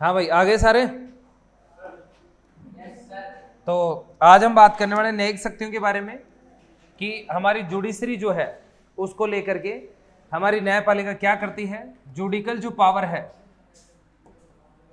हाँ भाई, आगे सारे। तो आज हम बात करने वाले न्यायिक शक्तियों के बारे में कि हमारी जुडिशरी जो है उसको लेकर के हमारी न्यायपालिका क्या करती है, जुडिकल जो पावर है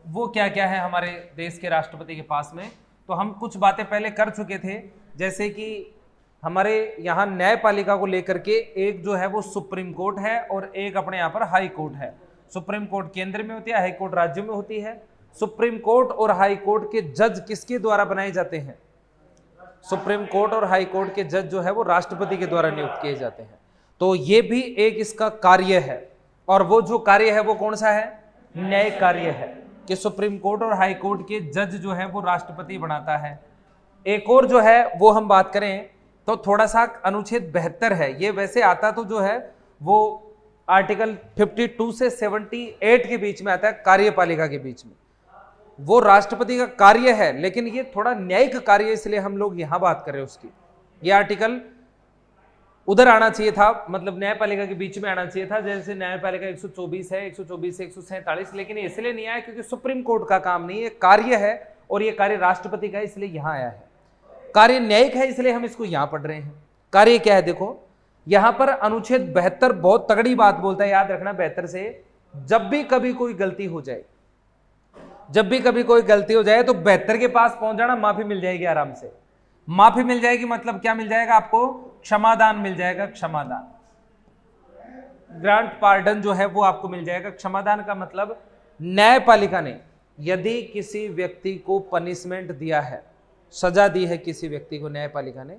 वो क्या क्या है हमारे देश के राष्ट्रपति के पास में। तो हम कुछ बातें पहले कर चुके थे, जैसे कि हमारे यहाँ न्यायपालिका को लेकर के एक जो है वो सुप्रीम कोर्ट है और एक अपने यहाँ पर हाई कोर्ट है। सुप्रीम कोर्ट केंद्र में होती है, हाई कोर्ट राज्यों में होती है। सुप्रीम कोर्ट और हाई कोर्ट के जज किसके द्वारा बनाए जाते हैं? सुप्रीम कोर्ट और हाई कोर्ट के जज जो है वो राष्ट्रपति के द्वारा नियुक्त किए जाते हैं। तो ये भी एक इसका कार्य है, और वो जो कार्य है वो कौन सा है? न्यायिक कार्य है कि सुप्रीम कोर्ट और हाई कोर्ट के जज जो है वो राष्ट्रपति बनाता है। एक और जो है वो हम बात करें तो थोड़ा सा अनुच्छेद 72 है, ये वैसे आता तो जो है वो आर्टिकल 52 से 78 के बीच में आता है, कार्यपालिका के बीच में। वो राष्ट्रपति का कार्य है, लेकिन ये थोड़ा न्यायिक कार्य है, इसलिए हम लोग यहां बात कर रहे हैं उसकी। ये आर्टिकल उधर आना चाहिए था, मतलब न्यायपालिका के बीच में आना चाहिए था, जैसे न्यायपालिका 124 है, 124 से 147, लेकिन इसलिए नहीं आया क्योंकि सुप्रीम कोर्ट का काम नहीं है, कार्य है और ये कार्य राष्ट्रपति का है, इसलिए यहां आया है। कार्य न्यायिक है इसलिए हम इसको यहां पढ़ रहे हैं। कार्य क्या है देखो, यहां पर अनुच्छेद 72 बहुत तगड़ी बात बोलता है, याद रखना। 72 से जब भी कभी कोई गलती हो जाए, जब भी कभी कोई गलती हो जाए तो 72 के पास पहुंच जाना, माफी मिल जाएगी आराम से। माफी मिल जाएगी मतलब क्या मिल जाएगा आपको? क्षमादान मिल जाएगा, क्षमादान, ग्रांट पार्डन जो है वो आपको मिल जाएगा। क्षमादान का मतलब न्यायपालिका ने यदि किसी व्यक्ति को पनिशमेंट दिया है, सजा दी है किसी व्यक्ति को न्यायपालिका ने,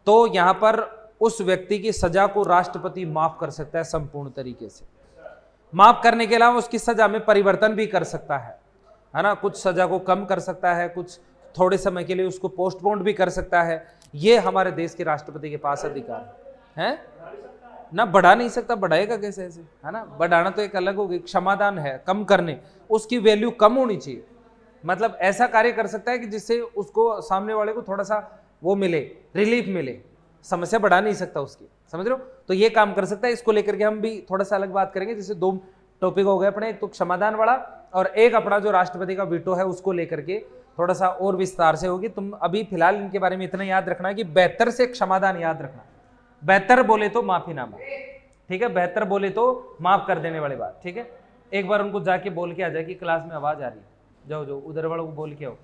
तो यहां पर उस व्यक्ति की सजा को राष्ट्रपति माफ कर सकता है संपूर्ण तरीके से। माफ करने के अलावा उसकी सजा में परिवर्तन भी कर सकता है ना, कुछ सजा को कम कर सकता है, कुछ थोड़े समय के लिए उसको पोस्टपोन भी कर सकता है। ये हमारे देश के राष्ट्रपति के पास अधिकार है ना। बढ़ा नहीं सकता, बढ़ाएगा कैसे ऐसे, है ना। बढ़ाना तो एक अलग होगी, क्षमादान है कम करने, उसकी वैल्यू कम होनी चाहिए, मतलब ऐसा कार्य कर सकता है कि जिससे उसको सामने वाले को थोड़ा सा वो मिले, रिलीफ मिले, समस्या बढ़ा नहीं सकता उसकी, समझ रहे हो। तो ये काम कर सकता है, इसको लेकर के हम भी थोड़ा सा अलग बात करेंगे। जैसे दो टॉपिक हो गए अपने, एक तो क्षमादान वाला और एक अपना जो राष्ट्रपति का वीटो है उसको लेकर के थोड़ा सा और विस्तार से होगी। तुम अभी फिलहाल इनके बारे में इतना याद रखना है कि 72 से क्षमादान याद रखना। 72 बोले तो माफीनामा, ठीक है, 72 बोले तो माफ कर देने वाली बात, ठीक है। एक बार उनको जाके बोल के आ जाए कि क्लास में आवाज आ रही है, जाओ जाओ उधर वालों को बोल के आओ।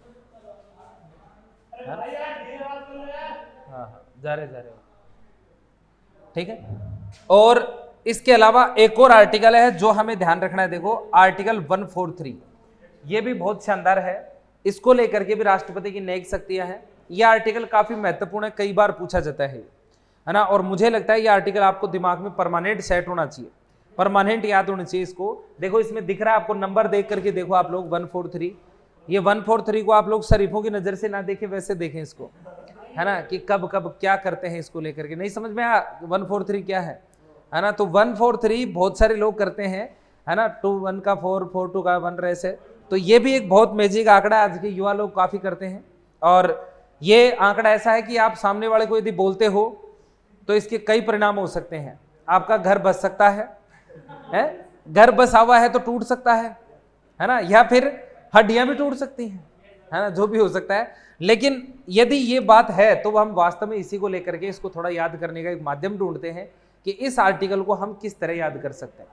हाँ, जा रहे ठीक है। और इसके अलावा एक और आर्टिकल है जो हमें ध्यान रखना है, देखो आर्टिकल 143, ये भी बहुत शानदार है, इसको लेकर के भी राष्ट्रपति की न्यायिक शक्तियां हैं। यह आर्टिकल काफी महत्वपूर्ण है, कई बार पूछा जाता है ना, और मुझे लगता है ये आर्टिकल आपको दिमाग में परमानेंट सेट होना चाहिए, परमानेंट याद होना चाहिए इसको। देखो इसमें दिख रहा है आपको नंबर, देख करके देखो आप लोग 143, ये 143 को आप लोग शरीफों की नजर से ना देखें, वैसे देखें इसको, है ना, कि कब कब क्या करते हैं इसको लेकर के। नहीं समझ में आया 143 क्या है ना। तो 143 बहुत सारे लोग करते हैं, है ना, 2 1 का 4 4 2 का 1 ऐसे। तो ये भी एक बहुत मैजिक आंकड़ा आज के युवा लोग काफी करते हैं, और ये आंकड़ा ऐसा है कि आप सामने वाले को यदि बोलते हो तो इसके कई परिणाम हो सकते हैं। आपका घर बस सकता है, घर बसा हुआ है तो टूट सकता है ना, या फिर हड्डियां भी टूट सकती हैं, है ना, जो भी हो सकता है। लेकिन यदि ये बात है तो हम वास्तव में इसी को लेकर के इसको थोड़ा याद करने का एक माध्यम ढूंढते हैं कि इस आर्टिकल को हम किस तरह याद कर सकते हैं।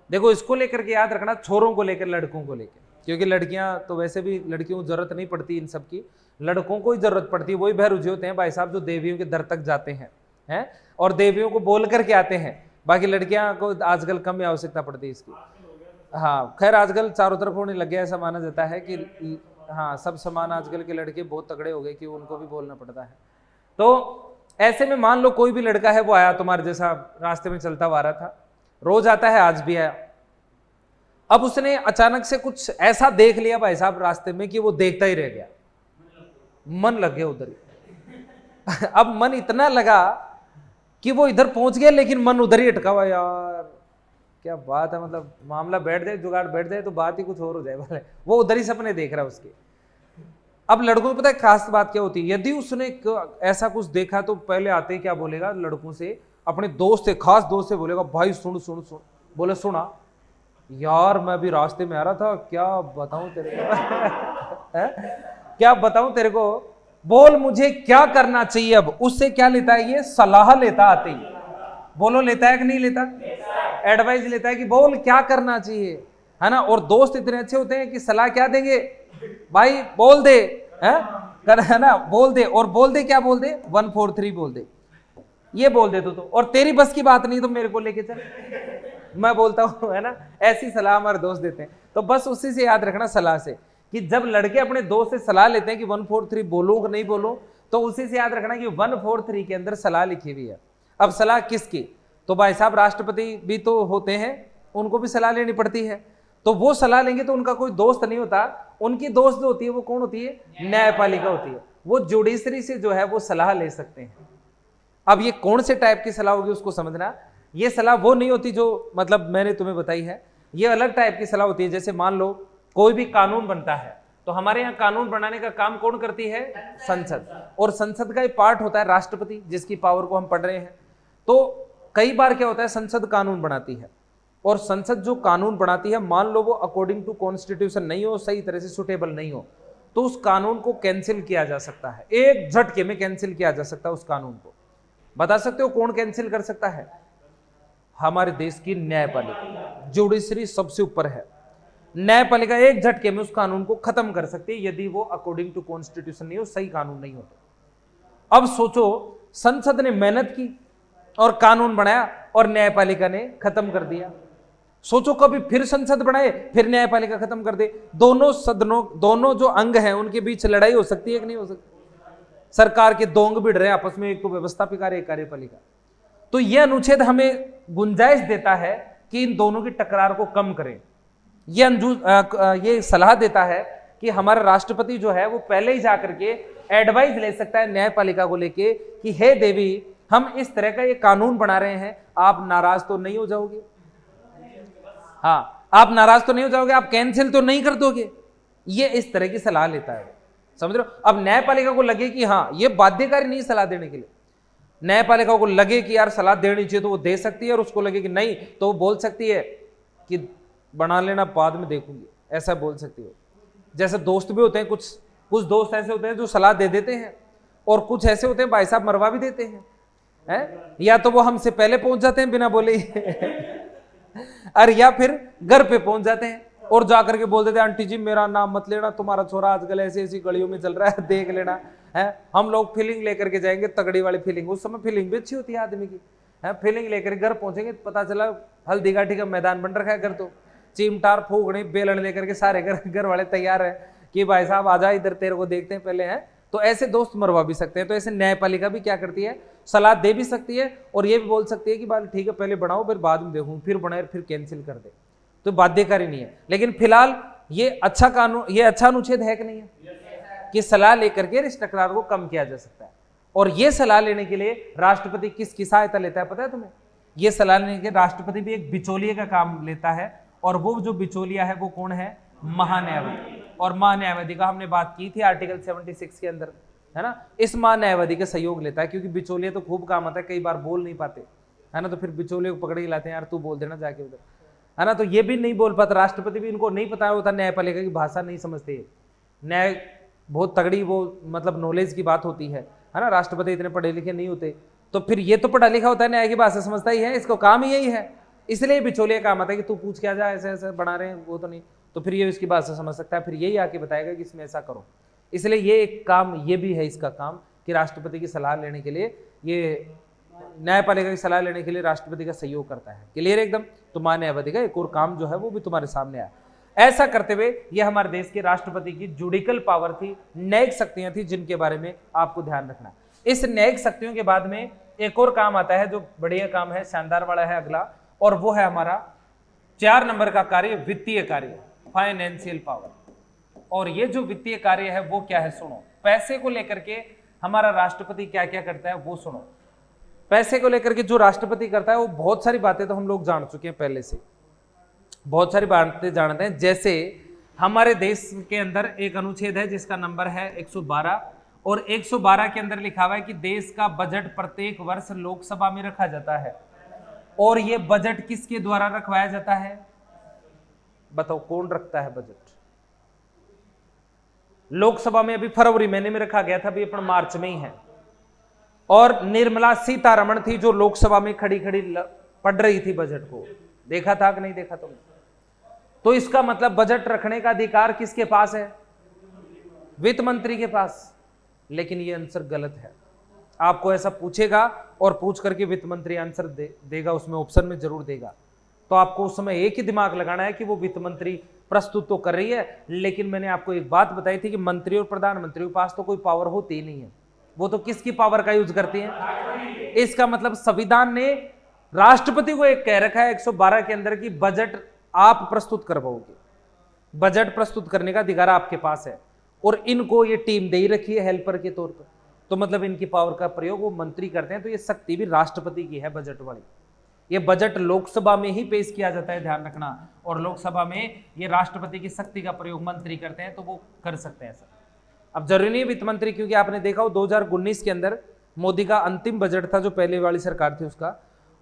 देखो इसको लेकर के याद रखना, छोरों को लेकर, लड़कों को लेकर, क्योंकि लड़कियां तो वैसे भी, लड़कियों को जरूरत नहीं पड़ती इन सब की, लड़कों को ही जरूरत पड़ती है। वही बहरुजी होते हैं भाई साहब जो देवियों के दर तक जाते हैं और देवियों को बोल करके आते हैं। बाकी लड़कियां को आजकल कम आवश्यकता पड़ती है इसकी। हाँ खैर आजकल चारों तरफ होने लग गया, ऐसा माना जाता है कि हाँ सब समान, आजकल के लड़के बहुत तगड़े हो गए कि उनको भी बोलना पड़ता है। तो ऐसे में मान लो कोई भी लड़का है वो आया तुम्हारे जैसा, रास्ते में चलता हुआ आ रहा था, रोज आता है आज भी आया, अब उसने अचानक से कुछ ऐसा देख लिया भाई साहब रास्ते में कि वो देखता ही रह गया, मन लग गया उधर ही। अब मन इतना लगा कि वो इधर पहुंच गया लेकिन मन उधर ही अटका हुआ, यार क्या बात है, मतलब मामला बैठ जाए, जुगाड़ बैठ जाए तो बात ही कुछ और हो जाए वाले, वो उधर ही सपने देख रहा है उसके। अब लड़कों को पता है खास बात क्या होती है, यदि उसने ऐसा कुछ देखा तो पहले आते ही क्या बोलेगा लड़कों से, अपने दोस्त से, खास दोस्त से बोलेगा भाई सुन सुन सुन, बोले सुना यार मैं अभी रास्ते में आ रहा था, क्या बताऊं तेरे को क्या बताऊं तेरे को, बोल मुझे क्या करना चाहिए। अब उससे क्या लेता है ये, सलाह लेता आते ही। बोलो लेता है कि नहीं लेता, एडवाइस लेता है कि बोल क्या करना चाहिए, है ना। और दोस्त इतने अच्छे होते हैं कि सलाह क्या देंगे, भाई बोल दे, है ना, बोल दे। और बोल दे क्या बोल दे, 1 4 3 बोल दे, ये बोल दे तो और तेरी बस की बात नहीं तो मेरे को लेके चल, मैं बोलता हूं, है ना। ऐसी सलाह हमारे दोस्त देते हैं। तो बस उसी से याद रखना सलाह से, कि जब लड़के अपने दोस्त से सलाह लेते हैं कि 1 4 3 बोलूं कि नहीं बोलूं, तो उसी से याद रखना कि 1 4 3 के अंदर सलाह लिखी हुई है। अब सलाह किसकी, तो भाई साहब राष्ट्रपति भी तो होते हैं, उनको भी सलाह लेनी पड़ती है। तो वो सलाह लेंगे तो उनका कोई दोस्त नहीं होता, उनकी दोस्त जो होती है वो कौन होती है, न्यायपालिका होती है। वो जुडिशरी से जो है वो सलाह ले सकते हैं। अब ये कौन से टाइप की सलाह होगी उसको समझना। ये सलाह वो नहीं होती जो मतलब मैंने तुम्हें बताई है, ये अलग टाइप की सलाह होती है। जैसे मान लो कोई भी कानून बनता है, तो हमारे यहाँ कानून बनाने का काम कौन करती है, संसद। और संसद का एक पार्ट होता है राष्ट्रपति, जिसकी पावर को हम पढ़ रहे हैं। तो कई बार क्या होता है, संसद कानून बनाती है, और संसद जो कानून बनाती है, मान लो वो अकॉर्डिंग टू कॉन्स्टिट्यूशन नहीं हो, सही तरह से सुटेबल नहीं हो, तो उस कानून को कैंसिल किया जा सकता है। एक झटके में कैंसिल किया जा सकता है उस कानून को। बता सकते हो कौन कैंसिल कर सकता है, हमारे देश की न्यायपालिका। जुडिशरी सबसे ऊपर है, न्यायपालिका एक झटके में उस कानून को खत्म कर सकती है, यदि वो अकॉर्डिंग टू कॉन्स्टिट्यूशन नहीं हो, सही कानून नहीं हो तो। अब सोचो, संसद ने मेहनत की और कानून बनाया और न्यायपालिका ने खत्म कर दिया। सोचो कभी फिर संसद बनाए, फिर न्यायपालिका खत्म कर दे, दोनों सदनों, दोनों जो अंग हैं उनके बीच लड़ाई हो सकती है कि नहीं हो सकती। सरकार के दोंग भिड़ रहे आपस में, एक तो व्यवस्थापिका, एक कार्यपालिका। तो यह अनुच्छेद हमें गुंजाइश देता है कि इन दोनों की टकरार को कम करें। ये सलाह देता है कि हमारा राष्ट्रपति जो है वो पहले ही जाकर के एडवाइस ले सकता है न्यायपालिका को लेके कि हे देवी, हम इस तरह का ये कानून बना रहे हैं, आप नाराज तो नहीं हो जाओगे, हाँ आप नाराज तो नहीं हो जाओगे, आप कैंसिल तो नहीं कर दोगे। ये इस तरह की सलाह लेता है, समझ रहे हो। अब न्यायपालिका को लगे कि हाँ ये बाध्यकारी नहीं सलाह देने के लिए, न्यायपालिका को लगे कि यार सलाह देनी चाहिए तो वो दे सकती है, और उसको लगे कि नहीं तो वो बोल सकती है कि बना लेना बाद में देखूंगी, ऐसा बोल सकती है। जैसे दोस्त भी होते हैं, कुछ दोस्त ऐसे होते हैं जो सलाह दे देते हैं, और कुछ ऐसे होते हैं भाई साहब मरवा भी देते हैं, या तो वो हमसे पहले पहुंच जाते हैं बिना बोले अरे या फिर घर पे पहुंच जाते हैं और जाकर के बोल देते हैं आंटी जी मेरा नाम मत लेना, तुम्हारा छोरा आजकल ऐसी ऐसी गलियों में चल रहा है, देख लेना है। हम लोग फीलिंग लेकर के जाएंगे, तगड़ी वाली फीलिंग। उस समय फीलिंग भी अच्छी होती है आदमी की, है फीलिंग लेकर घर पहुंचेंगे, पता चला हल्दी घाटी का मैदान बन रखा है घर, तो चिमटार फूकने बेलन लेकर के सारे घर वाले तैयार है कि भाई साहब आजा इधर तेरे को देखते हैं पहले, है। तो ऐसे दोस्त मरवा भी सकते हैं। तो ऐसे न्यायपालिका भी क्या करती है, सलाह दे भी सकती है, और ये भी बोल सकती है कि भाई ठीक है पहले बनाओ फिर बाद में देखूं, फिर बनाए फिर कैंसिल कर दे। तो बाध्यकारी नहीं है। लेकिन फिलहाल ये अच्छा कानून, ये अच्छा अनुच्छेद है कि नहीं है कि सलाह लेकर के इस टकरार को कम किया जा सकता है। और ये सलाह लेने के लिए राष्ट्रपति किसकी सहायता लेता है पता है तुम्हें? ये सलाह लेने के राष्ट्रपति भी एक बिचौलिए का काम लेता है, और वो जो बिचौलिया है वो कौन है, महान्यायवादी। और महान्यायवादी का हमने बात की थी आर्टिकल 76 के अंदर, है ना। इस महान्यायवादी का सहयोग लेता है, क्योंकि बिचौलिया तो खूब काम आता है, कई बार बोल नहीं पाते, है ना, तो फिर बिचौलिए को पकड़ के लाते हैं, यार तू बोल देना जाके उधर, है ना। तो ये भी नहीं बोल पाता, राष्ट्रपति भी इनको नहीं पता होता, न्यायपालिका की भाषा नहीं समझते। न्याय बहुत तगड़ी वो मतलब नॉलेज की बात होती है ना। राष्ट्रपति इतने पढ़े लिखे नहीं होते, तो फिर ये तो पढ़ा लिखा होता है, न्याय की भाषा समझता ही है, इसको काम ही यही है। इसलिए बिचौलिया काम आता है कि तू पूछ क्या जा, ऐसे ऐसे बना रहे हैं वो तो नहीं, तो फिर ये इसकी भाषा समझ सकता है, फिर यही आके बताएगा कि इसमें ऐसा करो। इसलिए ये एक काम ये भी है इसका काम कि राष्ट्रपति की सलाह लेने के लिए, ये न्यायपालिका की सलाह लेने के लिए राष्ट्रपति का सहयोग करता है। क्लियर एकदम? तो महान्यायवादी का एक और काम जो है वो भी तुम्हारे सामने आया। ऐसा करते हुए ये हमारे देश के राष्ट्रपति की जुडिकल पावर थी, न्यायिक शक्तियां थी, जिनके बारे में आपको ध्यान रखना। इस न्यायिक शक्तियों के बाद में एक और काम आता है जो बढ़िया काम है, शानदार वाला है अगला, और वो है हमारा 4 नंबर का कार्य, वित्तीय कार्य, फाइनेंशियल पावर। और ये जो वित्तीय कार्य है वो क्या है, सुनो। पैसे को लेकर के हमारा राष्ट्रपति क्या क्या करता है वो सुनो। पैसे को लेकर के जो राष्ट्रपति करता है वो बहुत सारी बातें तो हम लोग जान चुके हैं पहले से, बहुत सारी बातें जानते हैं। जैसे हमारे देश के अंदर एक अनुच्छेद है जिसका नंबर है 112, और 112 के अंदर लिखा हुआ है कि देश का बजट प्रत्येक वर्ष लोकसभा में रखा जाता है। और ये बजट किसके द्वारा रखवाया जाता है? बताओ कौन रखता है बजट? लोकसभा में अभी फरवरी महीने में रखा गया था, अभी अपन मार्च में ही है। और निर्मला सीतारमण थी जो लोकसभा में खड़ी खड़ी पढ़ रही थी बजट को। देखा था कि नहीं देखा तुमने? तो इसका मतलब बजट रखने का अधिकार किसके पास है? वित्त मंत्री के पास। लेकिन ये आंसर गलत है। आपको ऐसा पूछेगा और पूछ करके वित्त मंत्री आंसर देगा, उसमें ऑप्शन में जरूर देगा, तो आपको उस समय एक ही दिमाग लगाना है कि वो वित्त मंत्री प्रस्तुत तो कर रही है, लेकिन मैंने आपको एक बात बताई थी कि मंत्री और प्रधानमंत्री के पास तो कोई पावर होती ही नहीं है, वो तो किसकी पावर का यूज करती हैं? इसका मतलब संविधान ने राष्ट्रपति को एक कह रखा है 112 के अंदर कि बजट आप प्रस्तुत करवाओगे, बजट प्रस्तुत करने का अधिकार आपके पास है। और इनको ये टीम दे ही रखी है हेल्पर के तौर पर, तो मतलब इनकी पावर का प्रयोग वो मंत्री करते हैं, तो ये शक्ति भी राष्ट्रपति की है बजट वाली। ये बजट लोकसभा में ही पेश किया जाता है, ध्यान रखना, और लोकसभा में ये राष्ट्रपति की शक्ति का प्रयोग मंत्री करते हैं, तो वो कर सकते हैं सर। अब जरूरी नहीं वित्त मंत्री, क्योंकि आपने देखा हो 2019 के अंदर मोदी का अंतिम बजट था, जो पहले वाली सरकार थी उसका,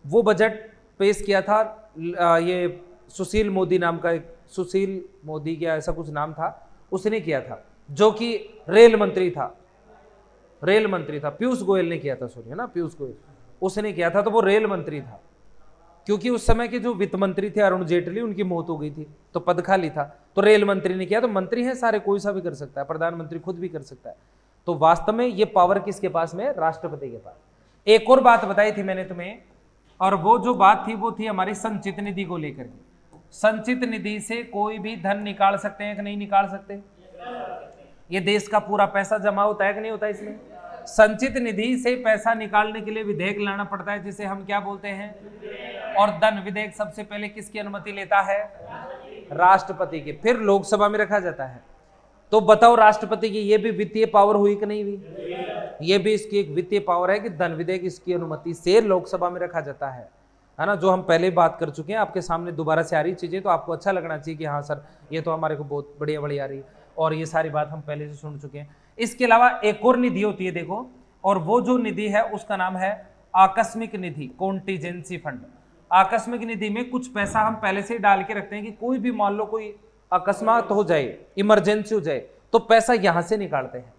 वो बजट पेश किया था ये सुशील मोदी नाम का, एक सुशील मोदी क्या ऐसा कुछ नाम था, उसने किया था, जो कि रेल मंत्री था, रेल मंत्री था, पीयूष गोयल ने किया था, सॉरी है ना, पीयूष गोयल उसने किया था, तो वो रेल मंत्री था। क्योंकि उस समय के जो वित्त मंत्री थे अरुण जेटली, उनकी मौत हो गई थी, तो पद खाली था, तो रेल मंत्री ने किया। तो मंत्री हैं सारे, कोई सा भी कर सकता है, प्रधानमंत्री खुद भी कर सकता है। तो वास्तव में ये पावर किसके पास में? राष्ट्रपति के पास। एक और बात बताई थी मैंने तुम्हें, और वो जो बात थी वो थी हमारी संचित निधि को लेकर के। संचित निधि से कोई भी धन निकाल सकते हैं कि नहीं निकाल सकते? ये देश का पूरा पैसा जमा होता है कि नहीं होता है इसमें? संचित निधि से पैसा निकालने के लिए विधेयक लाना पड़ता है, जिसे हम क्या बोलते हैं? और धन विधेयक सबसे पहले किसकी अनुमति लेता है? राष्ट्रपति की, फिर लोकसभा में रखा जाता है। तो बताओ राष्ट्रपति की ये भी वित्तीय पावर हुई कि नहीं हुई? ये भी इसकी एक वित्तीय पावर है कि धन विधेयक इसकी अनुमति से लोकसभा में रखा जाता है ना, जो हम पहले बात कर चुके हैं। आपके सामने दोबारा से आ रही चीजें, तो आपको अच्छा लगना चाहिए कि हाँ सर ये तो हमारे को बहुत बढ़िया बढ़िया आ रही है, और ये सारी बात हम पहले से सुन चुके हैं। इसके अलावा एक और निधि होती है देखो, और वो जो निधि है उसका नाम है आकस्मिक निधि, कॉन्टीजेंसी फंड। आकस्मिक निधि में कुछ पैसा हम पहले से ही डाल के रखते हैं कि कोई भी मान लो कोई अकस्मात हो जाए, इमरजेंसी हो जाए, तो पैसा यहां से निकालते हैं।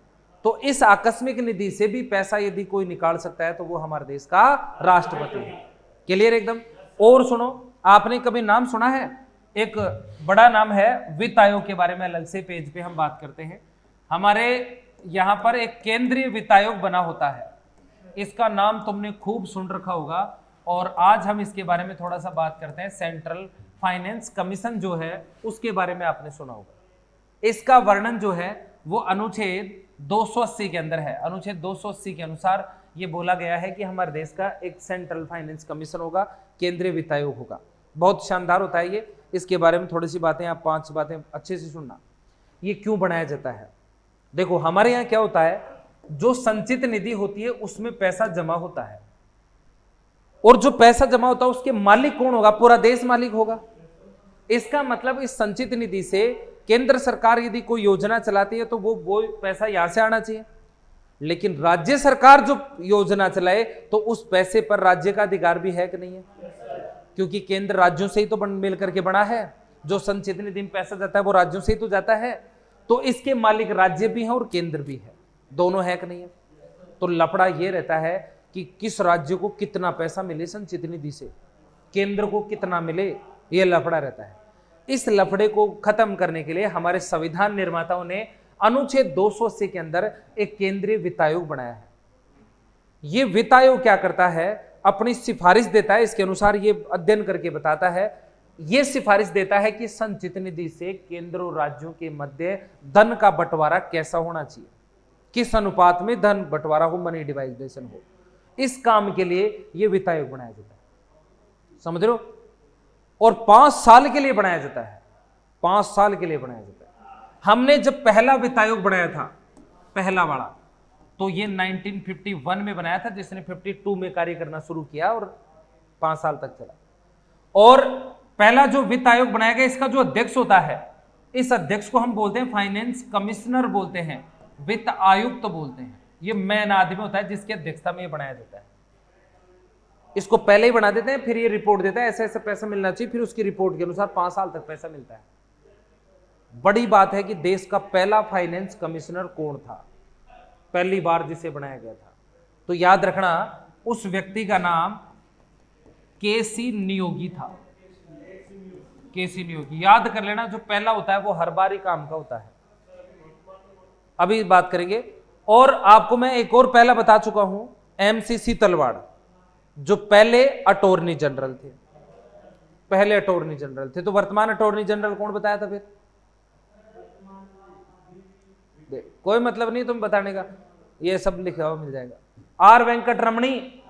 तो इस आकस्मिक निधि से भी पैसा यदि कोई निकाल सकता है तो वो हमारे देश का राष्ट्रपति है। क्लियर एकदम? और सुनो, आपने कभी नाम सुना है, एक बड़ा नाम है वित्त आयोग के बारे में, अलग से पेज पे हम बात करते हैं। हमारे यहाँ पर एक केंद्रीय वित्त आयोग बना होता है, इसका नाम तुमने खूब सुन रखा होगा, और आज हम इसके बारे में थोड़ा सा बात करते हैं। सेंट्रल फाइनेंस कमीशन जो है उसके बारे में आपने सुना होगा। इसका वर्णन जो है वो अनुच्छेद 280 के अंदर है। अनुच्छेद 280 के अनुसार ये बोला गया है कि हमारे देश का एक सेंट्रल फाइनेंस कमीशन होगा, केंद्रीय वित्त आयोग होगा। बहुत शानदार होता है ये। इसके बारे में थोड़ी सी बातें, आप 5 बातें अच्छे से सुनना। ये क्यों बनाया जाता है? देखो हमारे यहाँ क्या होता है, जो संचित निधि होती है उसमें पैसा जमा होता है, और जो पैसा जमा होता है उसके मालिक कौन होगा? पूरा देश मालिक होगा। इसका मतलब इस संचित निधि से केंद्र सरकार यदि कोई योजना चलाती है तो वो पैसा यहां से आना चाहिए, लेकिन राज्य सरकार जो योजना चलाए तो उस पैसे पर राज्य का अधिकार भी है कि नहीं है? क्योंकि केंद्र राज्यों से ही तो मिल करके बना है। जो संचित निधि में पैसा जाता है वो राज्यों से ही तो जाता है, तो इसके मालिक राज्य भी है और केंद्र भी है, दोनों है कि नहीं है? तो लफड़ा ये रहता है कि किस राज्य को कितना पैसा मिले संचित निधि से, केंद्र को कितना मिले, ये लफड़ा रहता है। इस लफड़े को खत्म करने के लिए हमारे संविधान निर्माताओं ने अनुच्छेद 280 के अंदर एक केंद्रीय वित्त आयोग बनाया है। ये वित्त आयोग क्या करता है? अपनी सिफारिश देता है। इसके अनुसार ये अध्ययन करके बताता है, ये सिफारिश देता है कि संचित निधि से केंद्र और राज्यों के मध्य धन का बंटवारा कैसा होना चाहिए, किस अनुपात में धन बंटवारा हो, मनी डिवाइडेशन हो। इस काम के लिए ये वित्त आयोग बनाया जाता है, समझ रहे हो? और 5 साल के लिए बनाया जाता है, 5 साल के लिए बनाया जाता है। हमने जब पहला वित्त आयोग बनाया था, पहला वाला, तो ये 1951 में बनाया था, जिसने 52 में कार्य करना शुरू किया और 5 साल तक चला। और पहला जो वित्त आयोग बनाया गया, इसका जो अध्यक्ष होता है, इस अध्यक्ष को हम बोलते हैं फाइनेंस कमिश्नर बोलते हैं, वित्त आयुक्त तो बोलते हैं। ये मेन आदमी होता है जिसकी अध्यक्षता में ये बनाया जाता है। इसको पहले ही बना देते हैं, फिर ये रिपोर्ट देता है ऐसे ऐसे पैसा मिलना चाहिए, फिर उसकी रिपोर्ट के अनुसार 5 साल तक पैसा मिलता है। बड़ी बात है कि देश का पहला फाइनेंस कमिश्नर कौन था, पहली बार जिसे बनाया गया था। तो याद रखना उस व्यक्ति का नाम केसी नियोगी था। केसी नियोगी याद कर लेना, जो पहला होता है वो हर बार ही काम का होता है। अभी बात करेंगे। और आपको मैं एक और पहला बता चुका हूं, एमसीसी तलवाड़, जो पहले अटॉर्नी जनरल थे, पहले अटॉर्नी जनरल थे। तो वर्तमान अटॉर्नी जनरल कौन बताया था फिर? कोई मतलब नहीं तुम बताने का, ये सब लिखा हुआ मिल जाएगा। आर वेंकट रमणी,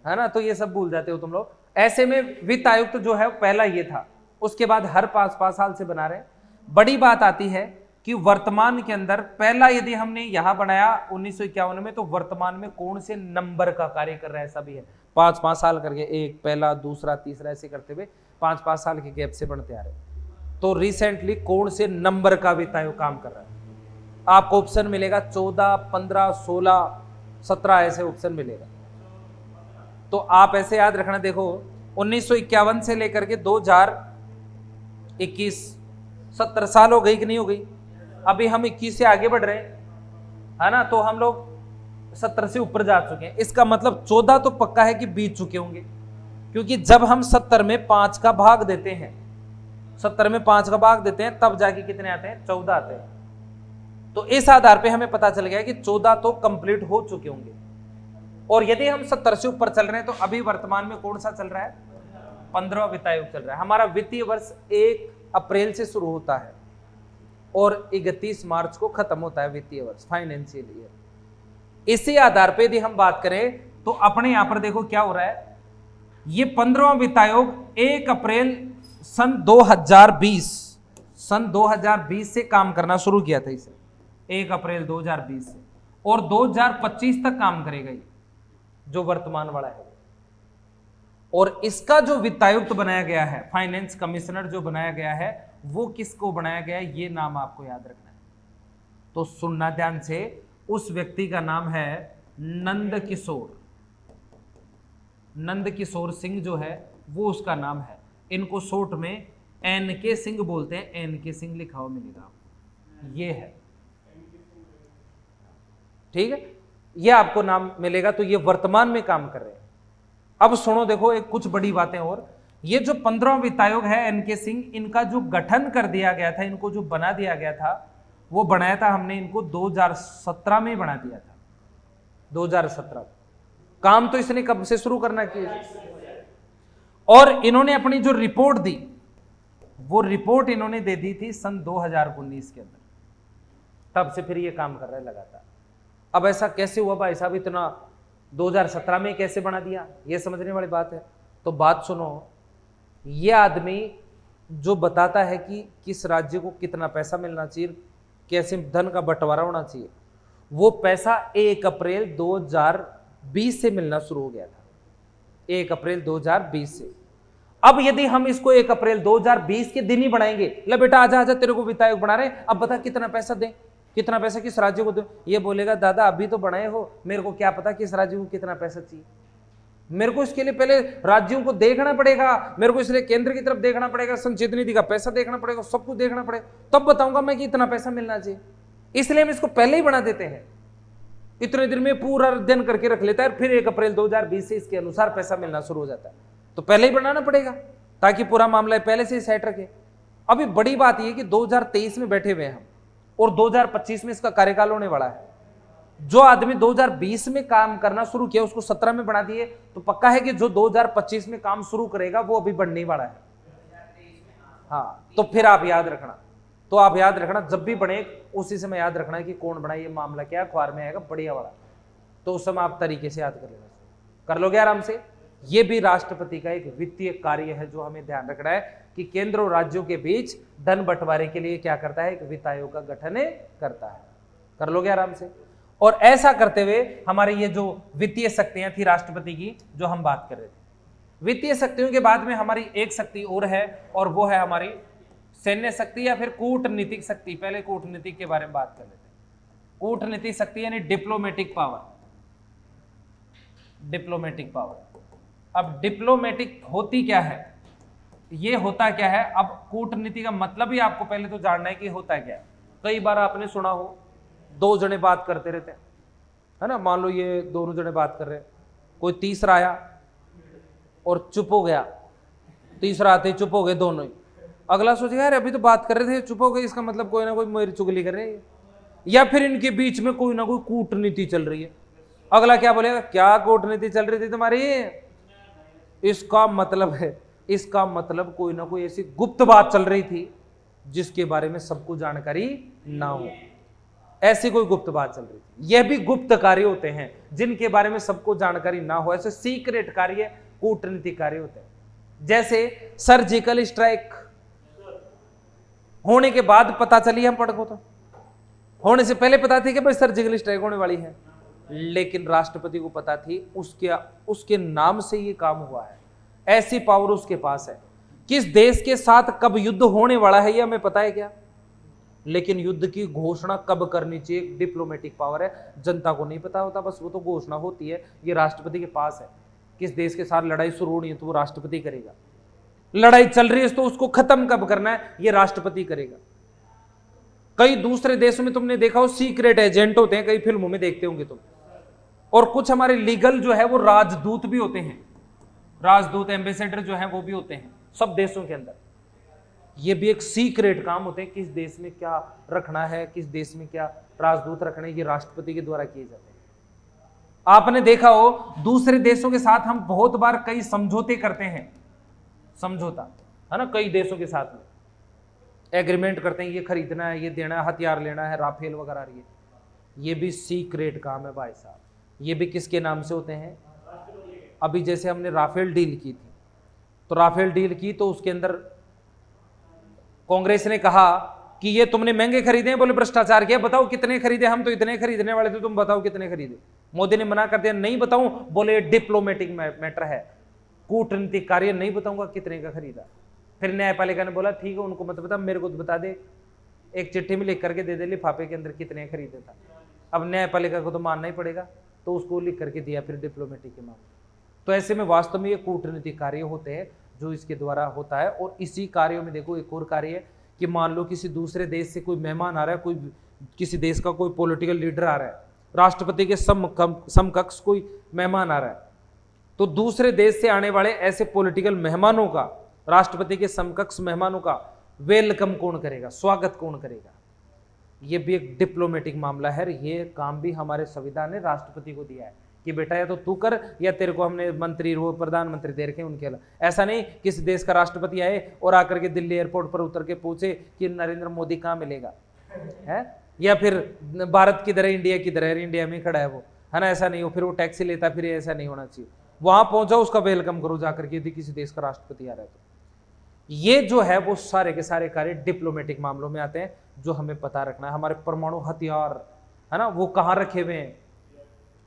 है ना, तो ये सब भूल जाते हो तुम लोग। ऐसे में वित्त आयुक्त जो है पहला ये था, उसके बाद हर 5-5 साल से बना रहे। बड़ी बात आती है कि वर्तमान के अंदर पहला यदि हमने यहां बनाया 1951 में, तो वर्तमान में कौन से नंबर का कार्य कर रहा है, ऐसा भी है। 5-5 साल करके, एक पहला, दूसरा, तीसरा, ऐसे करते हुए 5-5 साल के गैप से बनते आ रहे। तो रिसेंटली कौन से नंबर का वित्त आयोग काम कर रहा है? आपको ऑप्शन मिलेगा 14, 15, 16, 17, ऐसे ऑप्शन मिलेगा। तो आप ऐसे याद रखना, देखो 1951 से लेकर के 2021 70 साल हो गई कि नहीं हो गई? अभी हम 21 से आगे बढ़ रहे हैं, है ना, तो हम लोग 70 से ऊपर जा चुके हैं। इसका मतलब 14 तो पक्का है कि बीत चुके होंगे, क्योंकि जब हम 70 में 5 का भाग देते हैं, 70 में 5 का भाग देते हैं, तब जाके कितने आते हैं? 14 आते हैं। तो इस आधार पे हमें पता चल गया कि 14 तो कंप्लीट हो चुके होंगे। और यदि हम 70 से ऊपर चल रहे हैं, तो अभी वर्तमान में कौन सा चल रहा है? 15वां वित्त आयोग चल रहा है। हमारा वित्तीय वर्ष 1 अप्रैल से शुरू होता है और 31 मार्च को खत्म होता है वित्तीय वर्ष, फाइनेंशियल ईयर। इसी आधार पे यदि हम बात करें, तो अपने यहां पर देखो क्या हो रहा है। ये 15वां वित्त आयोग 1 अप्रैल सन 2020 से काम करना शुरू किया था इसे, 1 अप्रैल 2020 से, और 2025 तक काम करेगा ये, जो वर्तमान वाला है। और इसका जो वित्त आयुक्त बनाया गया है, फाइनेंस कमिश्नर जो बनाया गया है, वो किसको बनाया गया है, ये नाम आपको याद रखना है। तो सुनना ध्यान से, उस व्यक्ति का नाम है नंद किशोर। नंद किशोर सिंह जो है वो उसका नाम है। इनको शॉर्ट में NK सिंह बोलते हैं, NK सिंह लिखा हुआ मिलेगा, ये है, ठीक है, ये आपको नाम मिलेगा। तो ये वर्तमान में काम कर रहे हैं। अब सुनो, देखो एक कुछ बड़ी बातें और। ये जो 15वां वित्त आयोग है NK सिंह, इनका जो गठन कर दिया गया था, इनको जो बना दिया गया था, वो बनाया था हमने इनको 2017 में बना दिया था। 2017 काम तो इसने कब से शुरू करना किया, और इन्होंने अपनी जो रिपोर्ट दी, वो रिपोर्ट इन्होंने दे दी थी सन 2019 के अंदर। तब से फिर ये काम कर रहा है लगातार। अब ऐसा कैसे हुआ भाई साहब, इतना 2017 में कैसे बना दिया, ये समझने वाली बात है। तो बात सुनो, ये आदमी जो बताता है कि किस राज्य को कितना पैसा मिलना चाहिए, कैसे धन का बंटवारा होना चाहिए, वो पैसा 1 अप्रैल 2020 से मिलना शुरू हो गया था, 1 अप्रैल 2020 से। अब यदि हम इसको 1 अप्रैल 2020 के दिन ही बनाएंगे, ले बेटा आजा आजा, तेरे को वित्त आयोग बना रहे, अब बता कितना पैसा दें, कितना पैसा किस राज्य को दो। ये बोलेगा दादा अभी तो बनाए हो, मेरे को क्या पता किस राज्य को कितना पैसा चाहिए, मेरे को इसके लिए पहले राज्यों को देखना पड़ेगा, मेरे को इसलिए केंद्र की तरफ देखना पड़ेगा, संचित निधि का पैसा देखना पड़ेगा, सब कुछ देखना पड़ेगा, तब बताऊंगा मैं कि इतना पैसा मिलना चाहिए। इसलिए हम इसको पहले ही बना देते हैं, इतने दिन में पूरा अध्ययन करके रख लेता है, फिर 1 अप्रैल 2020 से इसके अनुसार पैसा मिलना शुरू हो जाता है। तो पहले ही बनाना पड़ेगा ताकि पूरा मामला पहले से ही सेट रखे। अभी बड़ी बात यह कि 2023 में बैठे हुए हैं हम, और 2025 में इसका कार्यकाल होने वाला है। जो आदमी 2020 में काम करना शुरू किया उसको 17 में बना दिए, तो पक्का है कि जो 2025 में काम शुरू करेगा वो अभी बढ़ने वाला है। हाँ, तो फिर आप याद रखना, तो आप याद रखना जब भी बने उसी समय याद रखना है कि कौन बना, ये मामला क्या अखबार में आएगा बढ़िया वाला, तो उस समय आप तरीके से याद कर लेना, कर लोगे आराम से। ये भी राष्ट्रपति का एक वित्तीय कार्य है जो हमें ध्यान रखना है कि केंद्र और राज्यों के बीच धन बंटवारे के लिए क्या करता है, एक वित्त आयोग का गठन करता है। कर लोगे आराम से। और ऐसा करते हुए हमारी ये जो वित्तीय शक्तियां थी राष्ट्रपति की, जो हम बात कर रहे थे, वित्तीय शक्तियों के बाद में हमारी एक शक्ति और है, और वो है हमारी सैन्य शक्ति या फिर कूटनीतिक शक्ति। पहले कूटनीतिक के बारे में बात कर लेते हैं। कूटनीतिक शक्ति यानी डिप्लोमेटिक पावर। डिप्लोमेटिक पावर, अब डिप्लोमेटिक होती क्या है, ये होता क्या है, अब कूटनीति का मतलब ही आपको पहले तो जानना है कि होता क्या है। कई बार आपने सुना हो दो जने बात करते रहते हैं, है ना, मान लो ये दोनों जने बात कर रहे हैं, कोई तीसरा आया और चुप हो गया, तीसरा आते ही चुप हो गए दोनों ही। अगला सोचेगा यार अभी तो बात कर रहे थे, चुप हो गए, इसका मतलब कोई ना कोई मेरी चुगली कर रहे हैं, या फिर इनके बीच में कोई ना कोई कूटनीति चल रही है। अगला क्या बोलेगा, क्या कूटनीति चल रही थी तुम्हारी, इसका मतलब है, इसका मतलब कोई ना कोई ऐसी गुप्त बात चल रही थी जिसके बारे में सबको जानकारी ना हो, ऐसी कोई गुप्त बात चल रही थी। यह भी गुप्त कार्य होते हैं जिनके बारे में सबको जानकारी ना हो, ऐसे सीक्रेट कार्य कूटनीतिक कार्य होते हैं। जैसे सर्जिकल स्ट्राइक होने के बाद पता चली हम पढ़ को, तो होने से पहले पता थी कि भाई सर्जिकल स्ट्राइक होने वाली है, लेकिन राष्ट्रपति को पता थी, उसके नाम से ये काम हुआ है, ऐसी पावर उसके पास है। किस देश के साथ कब युद्ध होने वाला है ये हमें पता है क्या, लेकिन युद्ध की घोषणा कब करनी चाहिए एक डिप्लोमेटिक पावर है, जनता को नहीं पता होता, बस वो तो घोषणा होती है, ये राष्ट्रपति के पास है। किस देश के साथ लड़ाई शुरू होनी है तो वो राष्ट्रपति करेगा, लड़ाई चल रही है तो उसको खत्म कब करना है ये राष्ट्रपति करेगा। कई दूसरे देशों में तुमने देखा हो सीक्रेट एजेंट होते हैं, कई फिल्मों में देखते होंगे तुम, और कुछ हमारे लीगल जो है वो राजदूत भी होते हैं, राजदूत एम्बेसडर जो है वो भी होते हैं सब देशों के अंदर। ये भी एक सीक्रेट काम होते हैं, किस देश में क्या रखना है, किस देश में क्या राजदूत रखना है, ये राष्ट्रपति के द्वारा किए जाते हैं। आपने देखा हो दूसरे देशों के साथ हम बहुत बार कई समझौते करते हैं, समझौता है ना, कई देशों के साथ में एग्रीमेंट करते हैं, ये खरीदना है, ये देना है, हथियार लेना है, राफेल वगैरह, ये भी सीक्रेट काम है भाई साहब। ये भी किसके नाम से होते हैं, अभी जैसे हमने राफेल डील की थी, तो राफेल डील की तो उसके अंदर कांग्रेस ने कहा कि ये तुमने महंगे खरीदे, बोले भ्रष्टाचार किया, बताओ कितने खरीदे, हम तो इतने खरीदने वाले थे, तुम बताओ कितने खरीदे। मोदी ने मना कर दिया, नहीं बताऊं, बोले डिप्लोमेटिक मैटर है, कूटनीतिक कार्य, नहीं बताऊंगा कितने का खरीदा। फिर न्यायपालिका ने बोला ठीक है, उनको मत बता, मेरे को तो बता दे, एक चिट्ठी में लिख करके दे दे लिफाफे के अंदर कितने खरीदे था। अब न्यायपालिका को तो मानना ही पड़ेगा, तो उसको लिख करके दिया फिर डिप्लोमेटिक के मामले। तो ऐसे में वास्तव में ये कूटनीतिक कार्य होते हैं जो इसके द्वारा होता है। और इसी कार्यों में देखो एक और कार्य है कि मान लो किसी दूसरे देश से कोई मेहमान आ रहा है, कोई किसी देश का कोई पॉलिटिकल लीडर आ रहा है, राष्ट्रपति के समकक्ष कोई मेहमान आ रहा है, तो दूसरे देश से आने वाले ऐसे पॉलिटिकल मेहमानों का, राष्ट्रपति के समकक्ष मेहमानों का वेलकम कौन करेगा, स्वागत कौन करेगा, ये भी एक डिप्लोमेटिक मामला है। ये काम भी हमारे संविधान ने राष्ट्रपति को दिया है कि बेटा या तो तू कर, या तेरे को हमने मंत्री वो प्रधानमंत्री दे रखे उनके अलावा। ऐसा नहीं किसी देश का राष्ट्रपति आए और आकर के दिल्ली एयरपोर्ट पर उतर के पूछे कि नरेंद्र मोदी कहाँ मिलेगा है, या फिर भारत किधर है, इंडिया किधर है, इंडिया में खड़ा है वो, है ना, ऐसा नहीं हो, फिर वो टैक्सी लेता, फिर ऐसा नहीं होना चाहिए। वहां पहुंचा उसका वेलकम करो जाकर के, यदि किसी देश का राष्ट्रपति आ रहा है तो। ये जो है वो सारे के सारे कार्य डिप्लोमेटिक मामलों में आते हैं जो हमें पता रखना है। हमारे परमाणु हथियार है ना, वो कहाँ रखे हुए हैं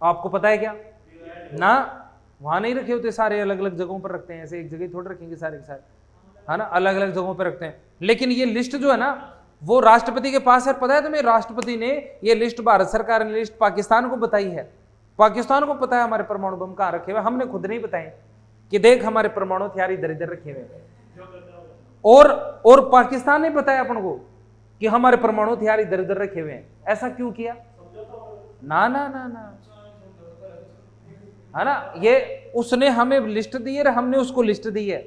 आपको पता है क्या ना, वहां नहीं रखे होते, सारे अलग अलग जगहों पर रखते हैं, ऐसे एक जगह थोड़ी रखेंगे सारे के सारे, है ना, अलग अलग जगहों पर रखते हैं। लेकिन ये लिस्ट जो है ना वो राष्ट्रपति के पास है, पता है तुम्हें, राष्ट्रपति ने ये लिस्ट, भारत सरकार ने लिस्ट पाकिस्तान को बताई है, पाकिस्तान को पता है हमारे परमाणु बम कहाँ रखे हुए, हमने खुद नहीं बताए कि देख हमारे परमाणु हथियार इधर इधर रखे हुए हैं, और पाकिस्तान ने बताया अपन को कि हमारे परमाणु हथियार इधर इधर रखे हुए हैं। ऐसा क्यों किया, ना ना ना ना, है ना, ये उसने हमें लिस्ट दी है, हमने उसको लिस्ट दी है।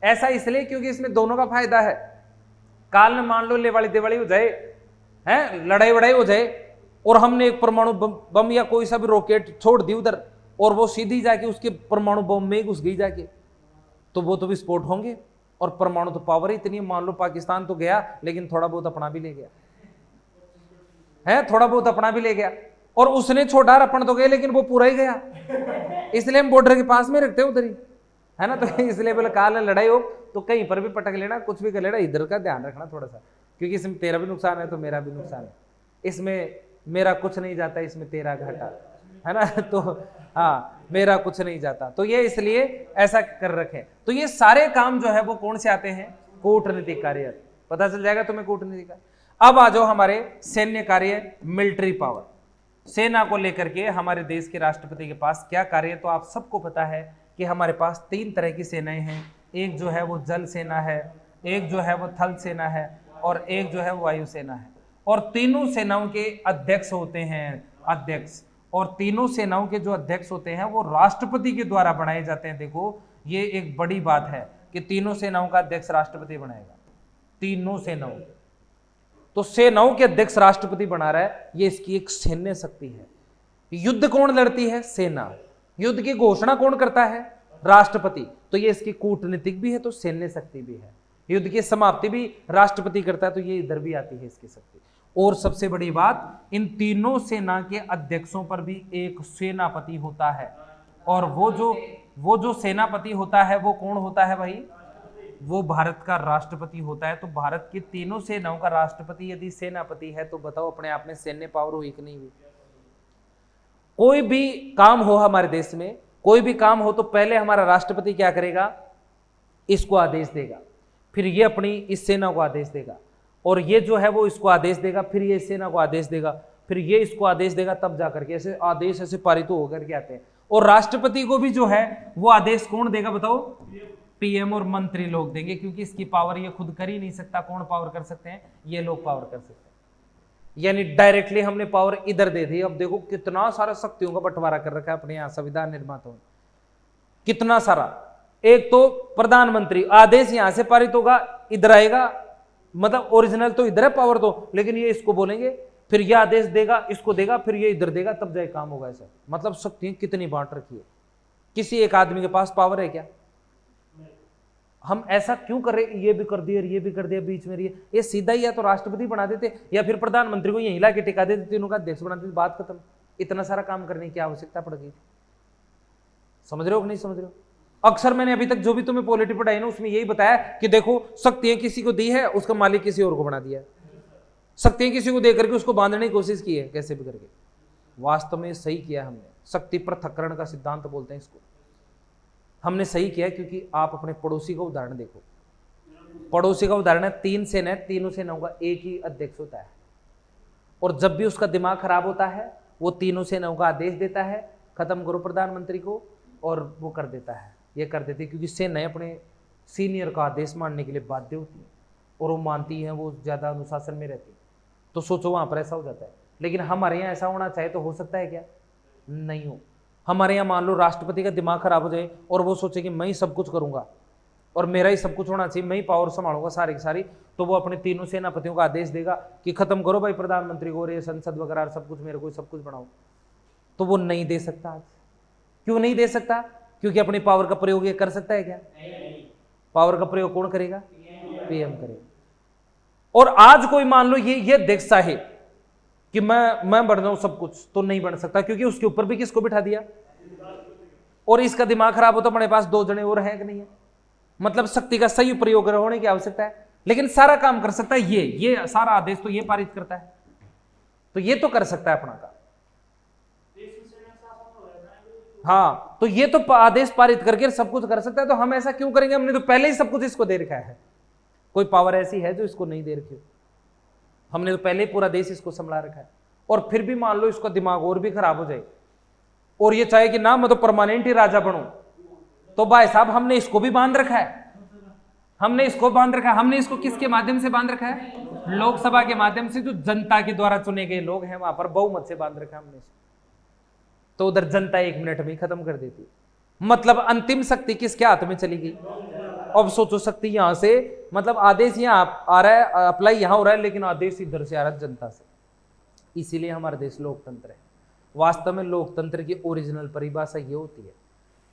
ऐसा इसलिए क्योंकि इसमें दोनों का फायदा है। काल में मान लो लेवाड़ी देवाड़ी हो जाए, हैं, लड़ाई वड़ाई हो जाए, और हमने एक परमाणु बम या कोई सा भी रॉकेट छोड़ दी उधर, और वो सीधी जाके उसके परमाणु बम में घुस गई जाके, तो वो तो विस्फोट होंगे। और परमाणु तो पावर ही इतनी, मान लो पाकिस्तान तो गया लेकिन थोड़ा बहुत अपना भी ले गया है, थोड़ा बहुत अपना भी ले गया, और उसने छोड़ा, अपन तो गए लेकिन वो पूरा ही गया, इसलिए हम बॉर्डर के पास में रखते हैं उधर ही, है ना। तो इसलिए बोले काल लड़ाई हो तो कहीं पर भी पटक लेना, कुछ भी कर लेना, इधर का ध्यान रखना थोड़ा सा, क्योंकि इसमें तेरा भी नुकसान है तो मेरा भी नुकसान है, इसमें मेरा कुछ नहीं जाता, इसमें तेरा घाटा, है ना। तो हाँ, मेरा कुछ नहीं जाता, तो ये इसलिए ऐसा कर रखे। तो ये सारे काम जो है वो कौन से आते हैं, कूटनीतिक कार्य, पता चल जाएगा तुम्हें कूटनीतिक कार्य। अब आ जाओ हमारे सैन्य कार्य, मिलिट्री पावर। सेना को लेकर के हमारे देश के राष्ट्रपति के पास क्या कार्य है, तो आप सबको पता है कि हमारे पास 3 तरह की सेनाएं हैं। एक जो है वो जल सेना है, एक जो है वो थल सेना है, और एक जो है वो वायु सेना है। और तीनों सेनाओं के अध्यक्ष होते हैं अध्यक्ष, और तीनों सेनाओं के जो अध्यक्ष होते हैं वो राष्ट्रपति के द्वारा बनाए जाते हैं। देखो ये एक बड़ी बात है कि तीनों सेनाओं का अध्यक्ष राष्ट्रपति बनाएगा, तीनों सेनाओं। तो सेनाओं के अध्यक्ष राष्ट्रपति बना रहा है, ये इसकी एक सैन्य शक्ति है। युद्ध कौन लड़ती है? सेना। युद्ध की घोषणा कौन करता है? राष्ट्रपति। तो ये इसकी कूटनीतिक भी है तो सैन्य शक्ति भी है। युद्ध की समाप्ति भी राष्ट्रपति करता है तो ये इधर भी आती है इसकी शक्ति। और सबसे बड़ी बात, इन तीनों सेना के अध्यक्षों पर भी एक सेनापति होता है, और वो जो सेनापति होता है वो कौन होता है भाई? वो भारत का राष्ट्रपति होता है। तो भारत की तीनों सेनाओं का राष्ट्रपति यदि सेनापति है तो बताओ अपने आप में सैन्य पावर हुई कि नहीं हुई? कोई भी काम हो हमारे देश में, कोई भी काम हो तो पहले हमारा राष्ट्रपति क्या करेगा? इसको आदेश देगा, फिर ये अपनी इस सेना को आदेश देगा, और ये जो है वो इसको आदेश देगा, फिर ये इस सेना को आदेश देगा, फिर ये इसको आदेश देगा, तब जाकर के ऐसे आदेश ऐसे पारित होकर के आते हैं। और राष्ट्रपति को भी जो है वो आदेश कौन देगा बताओ? पीएम और मंत्री लोग देंगे, क्योंकि इसकी पावर ये खुद कर ही नहीं सकता। कौन पावर कर सकते हैं? ये लोग पावर कर सकते हैं। यानी डायरेक्टली हमने पावर इधर दे दी। अब देखो कितना सारा शक्तियों का बंटवारा कर रखा है अपने यहाँ संविधान निर्माताओं ने, कितना सारा। एक तो प्रधानमंत्री, आदेश यहां से पारित होगा, इधर आएगा, मतलब ओरिजिनल तो इधर है पावर तो, लेकिन ये इसको बोलेंगे, फिर ये आदेश देगा, इसको देगा, फिर ये इधर देगा, तब जाए काम होगा। ऐसा मतलब शक्तियां कितनी बांट रखी है। किसी एक आदमी के पास पावर है क्या? हम ऐसा क्यों कर रहे? ये भी कर दिया, ये भी कर दिया, बीच में ये सीधा ही या तो राष्ट्रपति बना देते या फिर प्रधानमंत्री को यहीं लाके टिका देते, तीनों का अध्यक्ष बना देते, बात खत्म। इतना सारा काम करने की आवश्यकता पड़ गई। समझ रहे हो कि नहीं समझ रहे हो? अक्सर मैंने अभी तक जो भी तुम्हें पॉलिटी पढ़ाई ना उसमें यही बताया कि देखो शक्तियां किसी को दी है, उसका मालिक किसी और को बना दिया। शक्तियां किसी को दे करके उसको बांधने की कोशिश की है कैसे भी करके। वास्तव में सही किया हमने, शक्ति पृथक्करण का सिद्धांत बोलते हैं इसको। हमने सही किया क्योंकि आप अपने पड़ोसी का उदाहरण देखो। पड़ोसी का उदाहरण है, 3 सेना है, तीनों सेनाओं का एक ही अध्यक्ष होता है, और जब भी उसका दिमाग खराब होता है वो तीनों सेनाओं का आदेश देता है, खत्म करो प्रधानमंत्री को, और वो कर देता है। ये कर देती है क्योंकि सेनाएं अपने सीनियर का आदेश मानने के लिए बाध्य होती है, और वो मानती हैं, वो ज़्यादा अनुशासन में रहती है। तो सोचो वहाँ पर ऐसा हो जाता है। लेकिन हमारे यहाँ ऐसा होना चाहे तो हो सकता है क्या? नहीं हो। हमारे यहाँ मान लो राष्ट्रपति का दिमाग खराब हो जाए और वो सोचे कि मैं ही सब कुछ करूँगा और मेरा ही सब कुछ होना चाहिए, मैं ही पावर संभालूंगा सारी की सारी, तो वो अपने तीनों सेनापतियों का आदेश देगा कि खत्म करो भाई प्रधानमंत्री को, और ये संसद वगैरह सब कुछ मेरे को सब कुछ बनाओ। तो वो नहीं दे सकता आज। क्यों नहीं दे सकता? क्योंकि अपनी पावर का प्रयोग ये कर सकता है क्या? पावर का प्रयोग कौन करेगा? पीएम करेगा। और आज कोई मान लो ये अध्यक्ष चाहे कि मैं बन जाऊं सब कुछ, तो नहीं बन सकता, क्योंकि उसके ऊपर भी किसको बिठा दिया? और इसका दिमाग खराब हो तो अपने पास 2 जने और हैं कि नहीं है? मतलब शक्ति का सही प्रयोग होने की आवश्यकता है। लेकिन सारा काम कर सकता है ये सारा आदेश तो ये पारित करता है, तो ये तो कर सकता है अपना काम। हाँ, तो ये तो आदेश पारित करके सब कुछ कर सकता है। तो हम ऐसा क्यों करेंगे? हमने तो पहले ही सब कुछ इसको दे रखा है। कोई पावर ऐसी है जो इसको नहीं दे रखी? हमने तो पहले ही पूरा देश इसको संभाल रखा है। और फिर भी मान लो इसका दिमाग और भी खराब हो जाए और ये चाहे कि ना मैं तो परमानेंट ही राजा बनूं, तो भाई साहब हमने इसको भी बांध रखा है। हमने इसको बांध रखा है। हमने इसको किसके माध्यम से बांध रखा है? लोकसभा के माध्यम से, जो जनता के द्वारा चुने गए लोग हैं वहां पर बहुमत से बांध रखा है हमने। तो उधर जनता 1 मिनट में खत्म कर देती। मतलब अंतिम शक्ति किसके हाथ में चली गई? अब सोचो, शक्ति यहां से, मतलब आदेश यहां आ रहा है, अप्लाई यहां हो रहा है, लेकिन आदेश इधर से आ रहा है जनता से। इसीलिए हमारा देश लोकतंत्र है। वास्तव में लोकतंत्र की ओरिजिनल परिभाषा ये होती है।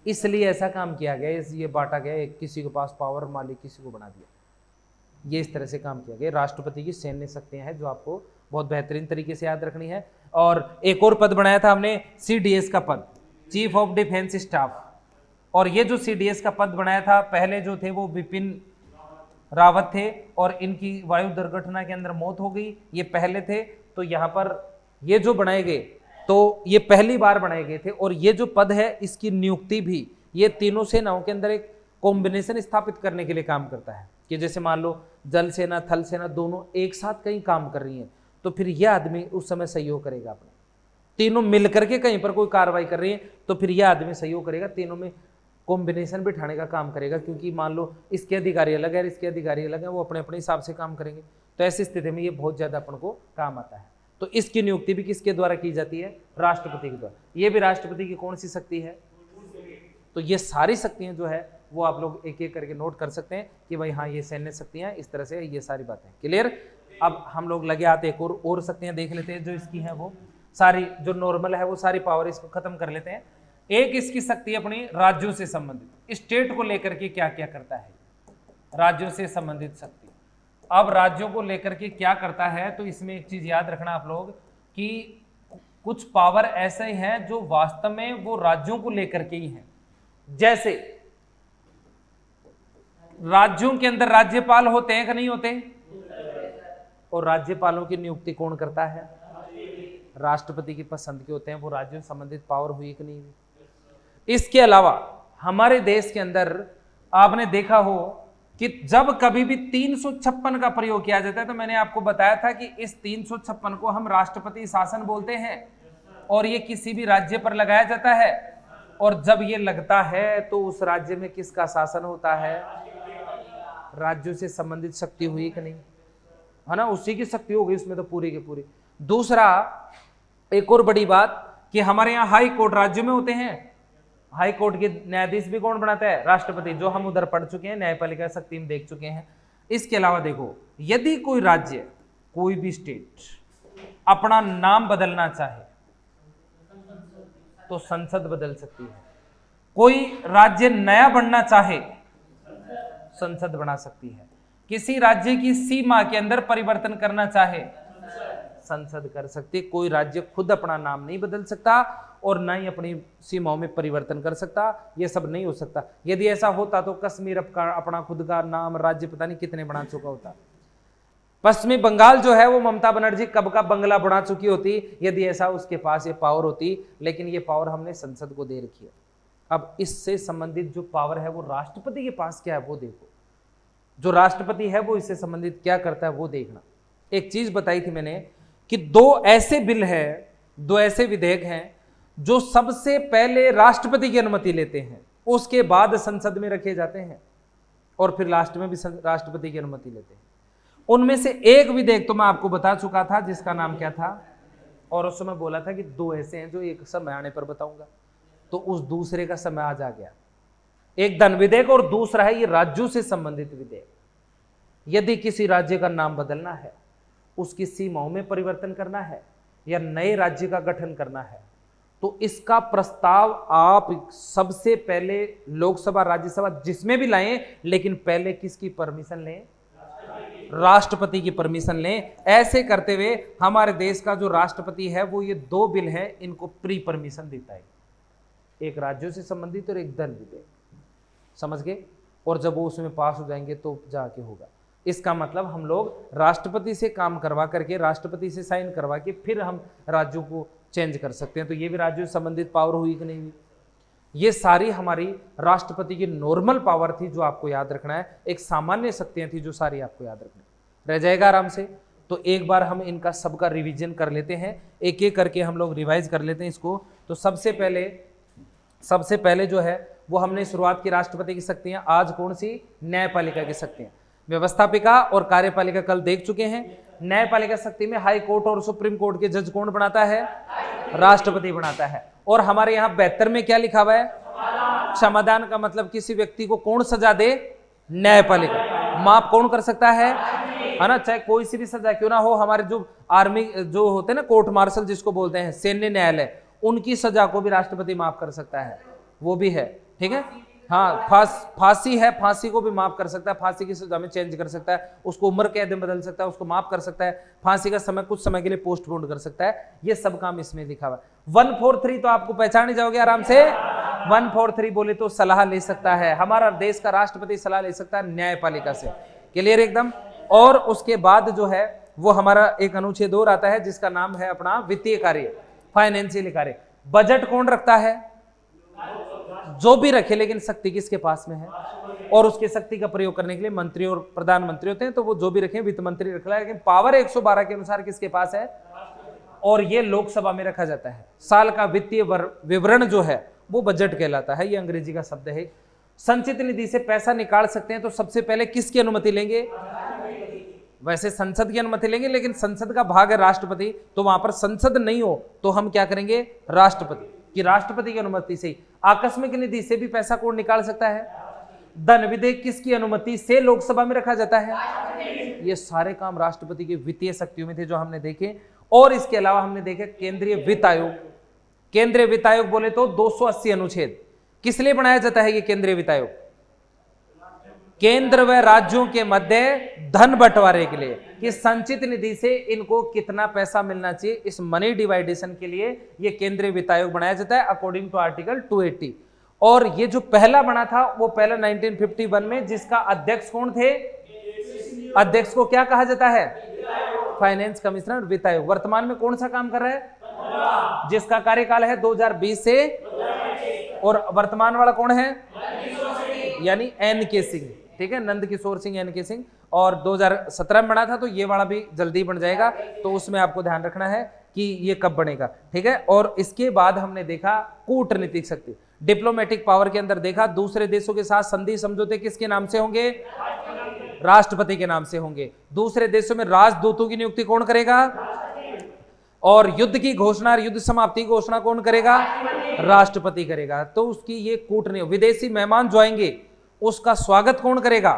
इसलिए ऐसा काम किया गया, ये बांटा गया, किसी के पास पावर, मालिक किसी को बना दिया। ये इस तरह से काम किया गया। राष्ट्रपति की सैन्य शक्तियां हैं जो आपको बहुत बेहतरीन तरीके से याद रखनी है। और एक और पद बनाया था हमने, CDS का पद, चीफ ऑफ डिफेंस स्टाफ। और ये जो CDS का पद बनाया था, पहले जो थे वो बिपिन रावत थे, और इनकी वायु दुर्घटना के अंदर मौत हो गई। ये पहले थे। तो यहाँ पर ये जो बनाए गए, तो ये पहली बार बनाए गए थे। और ये जो पद है इसकी नियुक्ति भी ये तीनों सेनाओं के अंदर एक कॉम्बिनेशन स्थापित करने के लिए काम करता है। कि जैसे मान लो जल सेना, थल सेना दोनों एक साथ कहीं काम कर रही हैं, तो फिर यह आदमी उस समय सहयोग करेगा अपने। तीनों मिलकर के कहीं पर कोई कार्रवाई कर रही है तो फिर यह आदमी सहयोग करेगा। तीनों में कॉम्बिनेशन बिठाने का काम करेगा, क्योंकि मान लो इसके अधिकारी अलग है, इसके अधिकारी अलग है, वो अपने अपने हिसाब से काम करेंगे। तो ऐसी स्थिति में ये बहुत ज्यादा अपन को काम आता है। तो इसकी नियुक्ति भी किसके द्वारा की जाती है? राष्ट्रपति के द्वारा। ये भी राष्ट्रपति की कौन सी शक्ति है? तो ये सारी शक्तियां जो है वो आप लोग एक एक करके नोट कर सकते हैं कि भाई हाँ ये सैन्य शक्तियां, इस तरह से ये सारी बातें क्लियर। अब हम लोग लगे आते एक और शक्तियां देख लेते हैं जो इसकी है, वो सारी जो नॉर्मल है वो सारी पावर इसको खत्म कर लेते हैं। एक इसकी शक्ति अपनी राज्यों से संबंधित, स्टेट को लेकर के क्या क्या करता है, राज्यों से संबंधित शक्ति। अब राज्यों को लेकर के क्या करता है, तो इसमें एक चीज याद रखना आप लोग कि कुछ पावर ऐसे हैं जो वास्तव में वो राज्यों को लेकर के ही हैं। जैसे राज्यों के अंदर राज्यपाल होते हैं कि नहीं होते? और राज्यपालों की नियुक्ति कौन करता है? राष्ट्रपति की पसंद के होते हैं। वो राज्यों से संबंधित पावर हुई कि नहीं हुई? इसके अलावा हमारे देश के अंदर आपने देखा हो कि जब कभी भी 356 का प्रयोग किया जाता है, तो मैंने आपको बताया था कि इस 356 को हम राष्ट्रपति शासन बोलते हैं और ये किसी भी राज्य पर लगाया जाता है। और जब ये लगता है तो उस राज्य में किसका शासन होता है? राज्यों से संबंधित शक्ति हुई कि नहीं, है ना? उसी की शक्ति हो गई उसमें तो पूरी की पूरी। दूसरा एक और बड़ी बात कि हमारे यहाँ हाई कोर्ट राज्यों में होते हैं। हाई कोर्ट के न्यायाधीश भी कौन बनाता है? राष्ट्रपति, जो हम उधर पढ़ चुके हैं, न्यायपालिका शक्ति में देख चुके हैं। इसके अलावा देखो, यदि कोई राज्य, कोई भी स्टेट अपना नाम बदलना चाहे तो संसद बदल सकती है। कोई राज्य नया बनना चाहे संसद बना सकती है। किसी राज्य की सीमा के अंदर परिवर्तन करना चाहे संसद कर सकती है। कोई राज्य खुद अपना नाम नहीं बदल सकता और ना ही अपनी सीमाओं में परिवर्तन कर सकता। ये सब नहीं हो सकता। यदि ऐसा होता तो कश्मीर अपना खुद का नाम राज्य पता नहीं कितने बना चुका होता। पश्चिमी बंगाल जो है वो ममता बनर्जी कब का बंगला बना चुकी होती, यदि ऐसा उसके पास ये पावर होती। लेकिन ये पावर हमने संसद को दे रखी है। अब इससे संबंधित जो पावर है वो राष्ट्रपति के पास क्या है वो देखो। जो राष्ट्रपति है वो इससे संबंधित क्या करता है वो देखना। एक चीज बताई थी मैंने कि दो ऐसे बिल है, दो ऐसे विधेयक हैं जो सबसे पहले राष्ट्रपति की अनुमति लेते हैं, उसके बाद संसद में रखे जाते हैं और फिर लास्ट में भी राष्ट्रपति की अनुमति लेते हैं। उनमें से एक विधेयक तो मैं आपको बता चुका था जिसका नाम क्या था, और उस समय बोला था कि दो ऐसे हैं जो एक समय आने पर बताऊंगा। तो उस दूसरे का समय आज आ गया। एक धन विधेयक और दूसरा है ये राज्यों से संबंधित विधेयक। यदि किसी राज्य का नाम बदलना है, उसकी सीमाओं में परिवर्तन करना है या नए राज्य का गठन करना है, तो इसका प्रस्ताव आप सबसे पहले लोकसभा राज्यसभा जिसमें भी लाएं, लेकिन पहले किसकी परमिशन लें? राष्ट्रपति की परमिशन लें। ऐसे करते हुए हमारे देश का जो राष्ट्रपति है वो ये दो बिल है इनको प्री परमिशन देता है, एक राज्यों से संबंधित और एक धन विधेयक। समझ गए? और जब वो उसमें पास हो जाएंगे तो जाके होगा। इसका मतलब हम लोग राष्ट्रपति से काम करवा करके, राष्ट्रपति से साइन करवा के फिर हम राज्यों को चेंज कर सकते हैं। तो ये भी राज्यों से संबंधित पावर हुई कि नहीं हुई? ये सारी हमारी राष्ट्रपति की नॉर्मल पावर थी जो आपको याद रखना है। एक सामान्य शक्तियां थी जो सारी आपको याद रखना रह जाएगा आराम से। तो एक बार हम इनका सबका रिवीजन कर लेते हैं, एक एक करके हम लोग रिवाइज कर लेते हैं इसको। तो सबसे पहले जो है वो हमने शुरुआत की राष्ट्रपति की शक्तियां। आज कौन सी? न्यायपालिका की शक्तियां। व्यवस्थापिका और कार्यपालिका कल देख चुके हैं। न्यायपालिका शक्ति में हाई कोर्ट और सुप्रीम कोर्ट के जज कौन बनाता है? राष्ट्रपति बनाता है। और हमारे यहाँ 72 में क्या लिखा हुआ है? क्षमादान का मतलब किसी व्यक्ति को कौन सजा दे? न्यायपालिका। माफ कौन कर सकता है ना? चाहे कोई सी भी सजा क्यों ना हो। हमारे जो आर्मी जो होते हैं ना, कोर्ट मार्शल जिसको बोलते हैं, सैन्य न्यायालय, उनकी सजा को भी राष्ट्रपति माफ कर सकता है। वो भी है, ठीक है। हाँ, फांसी है, फांसी को भी माफ कर सकता है। फांसी की सजा में चेंज कर सकता है, उसको उम्र कैद में बदल सकता है, उसको माफ कर सकता है। फांसी का समय कुछ समय के लिए पोस्टपोन कर सकता है। ये सब काम इसमें लिखा हुआ है। 143 तो आपको पहचान ही जाओगे आराम से। 143 बोले तो सलाह ले सकता है। हमारा देश का राष्ट्रपति सलाह ले सकता है न्यायपालिका से। क्लियर एकदम। और उसके बाद जो है वो हमारा एक अनुच्छेद और आता है जिसका नाम है अपना वित्तीय कार्य, फाइनेंशियल कार्य। बजट कौन रखता है? जो भी रखे, लेकिन शक्ति किसके पास में है? और उसकी शक्ति का प्रयोग करने के लिए मंत्री और प्रधानमंत्री होते हैं। तो वो जो भी रखे, वित्त मंत्री रख रहा है, लेकिन पावर 112 के अनुसार किसके पास है? और ये लोकसभा में रखा जाता है। साल का वित्तीय विवरण जो है वो बजट कहलाता है। ये अंग्रेजी का शब्द है। संचित निधि से पैसा निकाल सकते हैं तो सबसे पहले किसकी अनुमति लेंगे? वैसे संसद की अनुमति लेंगे, लेकिन संसद का भाग है राष्ट्रपति, तो वहां पर संसद नहीं हो तो हम क्या करेंगे? राष्ट्रपति की, राष्ट्रपति की अनुमति से। आकस्मिक निधि से भी पैसा कौन निकाल सकता है? धन विधेयक किसकी अनुमति से लोकसभा में रखा जाता है? ये सारे काम राष्ट्रपति की वित्तीय शक्तियों में थे जो हमने देखे। और इसके अलावा हमने देखे केंद्रीय वित्त आयोग। केंद्रीय वित्त आयोग बोले तो 280 अनुच्छेद किस लिए बनाया जाता है? ये केंद्रीय वित्त आयोग केंद्र व राज्यों के मध्य धन बंटवारे के लिए, कि संचित निधि से इनको कितना पैसा मिलना चाहिए, इस मनी डिवाइडेशन के लिए ये केंद्रीय वित्त आयोग बनाया जाता है अकॉर्डिंग टू आर्टिकल 280। और ये जो पहला बना था वो पहला 1951 में, जिसका अध्यक्ष कौन थे? अध्यक्ष को क्या कहा जाता है? फाइनेंस कमिश्नर वित्त आयोग। वर्तमान में कौन सा काम कर रहा है? जिसका कार्यकाल है 2020 से, और वर्तमान वाला कौन है? यानी एन.के. सिंह, ठीक है, नंद किशोर सिंह, एन.के. सिंह। और 2017 में बना था, तो ये वाला भी जल्दी बन जाएगा, तो उसमें आपको ध्यान रखना है कि ये कब बनेगा, ठीक है। और इसके बाद हमने देखा कूटनीतिक शक्ति, डिप्लोमेटिक पावर के अंदर देखा दूसरे देशों के साथ संधि समझौते किसके नाम से होंगे? राष्ट्रपति के नाम से होंगे। दूसरे देशों में राजदूतों की नियुक्ति कौन करेगा? और युद्ध की घोषणा, युद्ध समाप्ति की घोषणा कौन करेगा? राष्ट्रपति करेगा। तो उसकी ये कूटनीति, विदेशी मेहमान जो आएंगे उसका स्वागत कौन करेगा?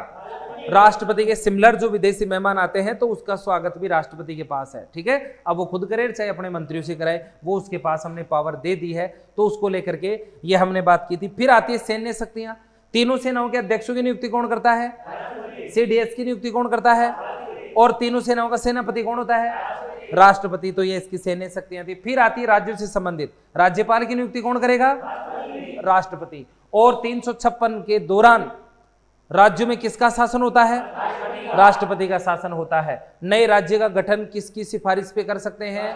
राष्ट्रपति के। सिमिलर जो विदेशी मेहमान आते हैं तो उसका स्वागत भी राष्ट्रपति के पास है, ठीक है। अब वो खुद करे चाहे अपने मंत्रियों से कराए, वो उसके पास हमने पावर दे दी है, तो उसको लेकर के ये हमने बात की थी। फिर आती है सैन्य शक्तियां। तीनों सेनाओं के अध्यक्षों की नियुक्ति कौन करता है? CDS की नियुक्ति कौन करता है? और तीनों सेनाओं का सेनापति कौन होता है? राष्ट्रपति। तो ये इसकी सैन्य शक्तियां थी। फिर आती है राज्यों से संबंधित, राज्यपाल की नियुक्ति कौन करेगा? राष्ट्रपति। और 356 के दौरान राज्यों में किसका शासन होता है? राष्ट्रपति का शासन होता है। नए राज्य का गठन किसकी सिफारिश पे कर सकते हैं?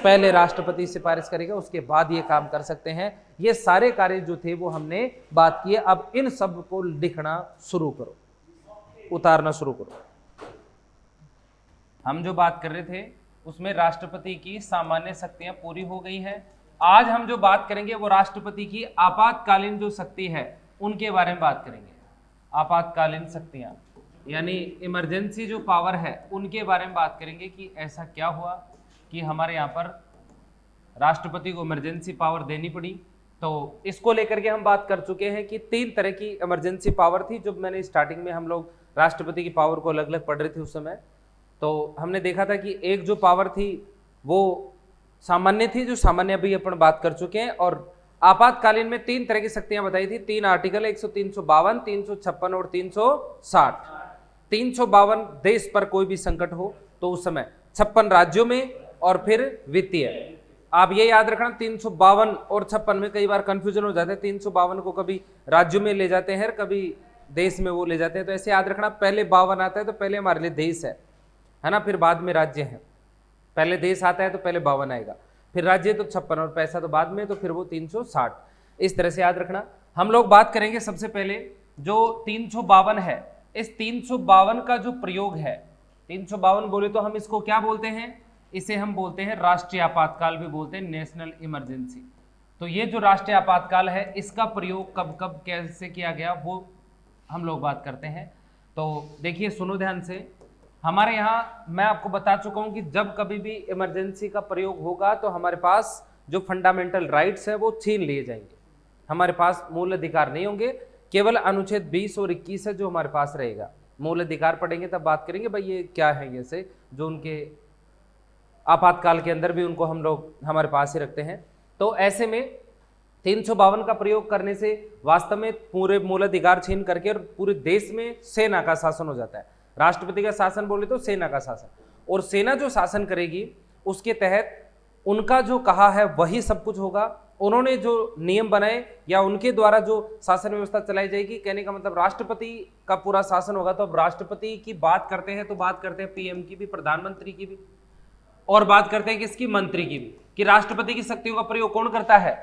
पहले राष्ट्रपति सिफारिश करेगा, उसके बाद ये काम कर सकते हैं। ये सारे कार्य जो थे वो हमने बात किए। अब इन सब को लिखना शुरू करो, उतारना शुरू करो। हम जो बात कर रहे थे उसमें राष्ट्रपति की सामान्य शक्तियां पूरी हो गई हैं। आज हम जो बात करेंगे वो राष्ट्रपति की आपातकालीन जो शक्ति है उनके बारे में बात करेंगे। आपातकालीन शक्तियां यानी इमरजेंसी जो पावर है उनके बारे में बात करेंगे कि ऐसा क्या हुआ कि हमारे यहाँ पर राष्ट्रपति को इमरजेंसी पावर देनी पड़ी। तो इसको लेकर के हम बात कर चुके हैं कि 3 तरह की इमरजेंसी पावर थी। जब मैंने स्टार्टिंग में हम लोग राष्ट्रपति की पावर को अलग अलग पढ़ रहे थे उस समय, तो हमने देखा था कि एक जो पावर थी वो सामान्य थी, जो सामान्य अभी अपन बात कर चुके हैं। और आपातकालीन में 3 तरह की शक्तियां बताई थी। 3 आर्टिकल, 352, 356 और 360। 352 देश पर कोई भी संकट हो तो उस समय 56 राज्यों में और फिर वित्तीय। आप ये याद रखना 352 और 56 में कई बार कंफ्यूजन हो जाता है। 352 को कभी राज्यों में ले जाते हैं, कभी देश में वो ले जाते हैं। तो ऐसे याद रखना, पहले 52 आता है तो पहले हमारे लिए देश है ना, फिर बाद में राज्य है। पहले देश आता है तो पहले 52 आएगा, फिर राज्य तो 56 और पैसा तो बाद में, तो फिर वो 360। इस तरह से याद रखना। हम लोग बात करेंगे सबसे पहले जो 352 है, इस 352 का जो प्रयोग है, 352 बोले तो हम इसको क्या बोलते हैं? इसे हम बोलते हैं राष्ट्रीय आपातकाल भी बोलते हैं, नेशनल इमरजेंसी। तो ये जो राष्ट्रीय आपातकाल है इसका प्रयोग कब कब कैसे किया गया वो हम लोग बात करते हैं। तो देखिए, सुनो ध्यान से। हमारे यहाँ मैं आपको बता चुका हूं कि जब कभी भी इमरजेंसी का प्रयोग होगा तो हमारे पास जो फंडामेंटल राइट्स है वो छीन लिए जाएंगे। हमारे पास मूल अधिकार नहीं होंगे, केवल अनुच्छेद 20 और 21 है जो हमारे पास रहेगा। मूल अधिकार पढ़ेंगे तब बात करेंगे भाई ये क्या है, ये से जो उनके आपातकाल के अंदर भी उनको हम लोग हमारे पास ही रखते हैं। तो ऐसे में 352 का प्रयोग करने से वास्तव में पूरे मूल अधिकार छीन करके और पूरे देश में सेना का शासन हो जाता है। राष्ट्रपति का शासन बोले तो सेना का शासन, और सेना जो शासन करेगी उसके तहत उनका जो कहा है वही सब कुछ होगा। उन्होंने जो नियम बनाए या उनके द्वारा जो शासन व्यवस्था चलाई जाएगी, कहने का मतलब राष्ट्रपति का पूरा शासन होगा। तो अब राष्ट्रपति की बात करते हैं तो बात करते हैं पीएम की भी, प्रधानमंत्री की भी, और बात करते हैं किसकी? मंत्री की भी। कि राष्ट्रपति की शक्तियों का प्रयोग कौन करता है?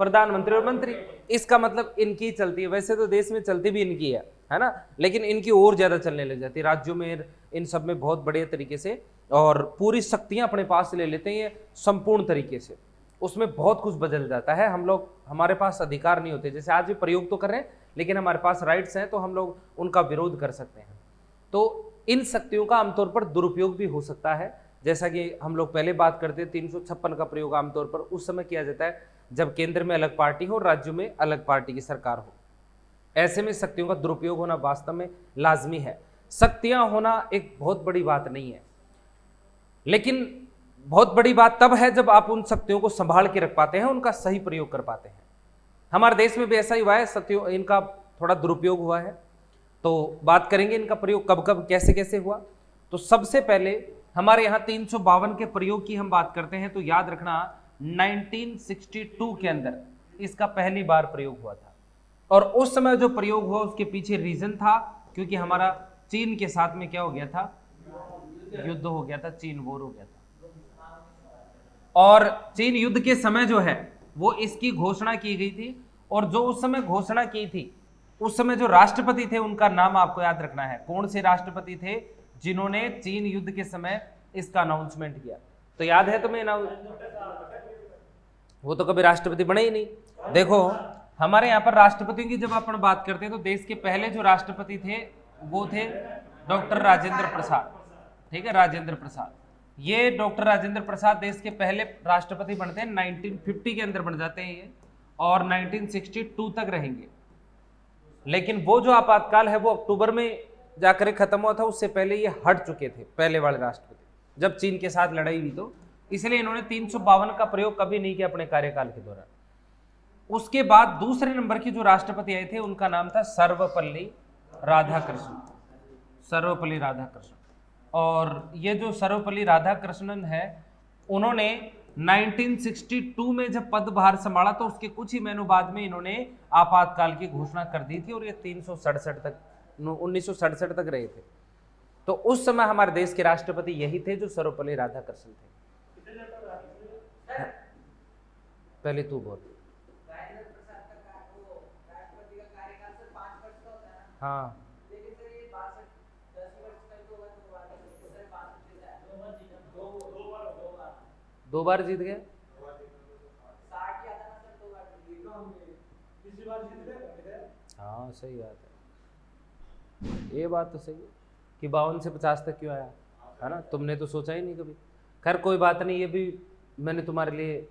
प्रधानमंत्री और मंत्री। इसका मतलब इनकी चलती है। वैसे तो देश में चलती भी इनकी है ना, लेकिन इनकी और ज्यादा चलने लग जाती है राज्यों में, इन सब में बहुत बढ़िया तरीके से, और पूरी शक्तियां अपने पास ले लेते हैं संपूर्ण तरीके से। उसमें बहुत कुछ बदल जाता है। हम लोग, हमारे पास अधिकार नहीं होते। जैसे आज भी प्रयोग तो कर रहे हैं लेकिन हमारे पास राइट्स हैं तो हम लोग उनका विरोध कर सकते हैं। तो इन शक्तियों का आमतौर पर दुरुपयोग भी हो सकता है, जैसा कि हम लोग पहले बात करते हैं 356 का प्रयोग आमतौर पर उस समय किया जाता है जब केंद्र में अलग पार्टी हो, राज्यों में अलग पार्टी की सरकार हो। ऐसे में शक्तियों का दुरुपयोग होना वास्तव में लाजमी है। शक्तियां होना एक बहुत बड़ी बात नहीं है, लेकिन बहुत बड़ी बात तब है जब आप उन शक्तियों को संभाल के रख पाते हैं, उनका सही प्रयोग कर पाते हैं। हमारे देश में भी ऐसा ही हुआ है, शक्तियों इनका थोड़ा दुरुपयोग हुआ है। तो बात करेंगे इनका प्रयोग कब कब कैसे कैसे हुआ। तो सबसे पहले हमारे यहाँ 352 के प्रयोग की हम बात करते हैं तो याद रखना 1962 के अंदर इसका पहली बार प्रयोग हुआ था। और उस समय जो प्रयोग हुआ उसके पीछे रीजन था क्योंकि हमारा चीन के साथ में क्या हो गया था, युद्ध हो गया था, चीन वॉर हो गया था। और चीन युद्ध के समय जो है वो इसकी घोषणा की गई थी, और जो उस समय घोषणा की थी उस समय जो राष्ट्रपति थे उनका नाम आपको याद रखना है। कौन से राष्ट्रपति थे जिन्होंने चीन युद्ध के समय इसका अनाउंसमेंट किया? तो याद है तुम्हें? वो तो कभी राष्ट्रपति बने ही नहीं। देखो हमारे यहाँ पर राष्ट्रपतियों की जब अपन बात करते हैं तो देश के पहले जो राष्ट्रपति थे वो थे डॉक्टर राजेंद्र प्रसाद। ठीक है, राजेंद्र प्रसाद। ये डॉक्टर राजेंद्र प्रसाद देश के पहले राष्ट्रपति बनते हैं, 1950 के अंदर बन जाते हैं ये, और 1962 तक रहेंगे। लेकिन वो जो आपातकाल है वो अक्टूबर में जाकर खत्म हुआ था, उससे पहले ये हट चुके थे पहले वाले राष्ट्रपति जब चीन के साथ लड़ाई हुई, तो इसलिए इन्होंने 352 का प्रयोग कभी नहीं किया अपने कार्यकाल के दौरान। उसके बाद दूसरे नंबर की जो राष्ट्रपति आए थे उनका नाम था सर्वपल्ली राधाकृष्णन। सर्वपल्ली राधाकृष्णन। और ये जो सर्वपल्ली राधाकृष्णन है उन्होंने 1962 में जब पदभार संभाला तो उसके कुछ ही महीनों बाद में इन्होंने आपातकाल की घोषणा कर दी थी, और ये 1967 तक रहे थे। तो उस समय हमारे देश के राष्ट्रपति यही थे जो सर्वपल्ली राधाकृष्णन थे। पहले तू बोल। हाँ, दो बार जीत गए। हाँ सही बात है, ये बात तो सही है कि 52 से 50 तक क्यों आया, है ना? तुमने तो सोचा ही नहीं कभी। खैर कोई बात नहीं, ये भी मैंने तुम्हारे लिए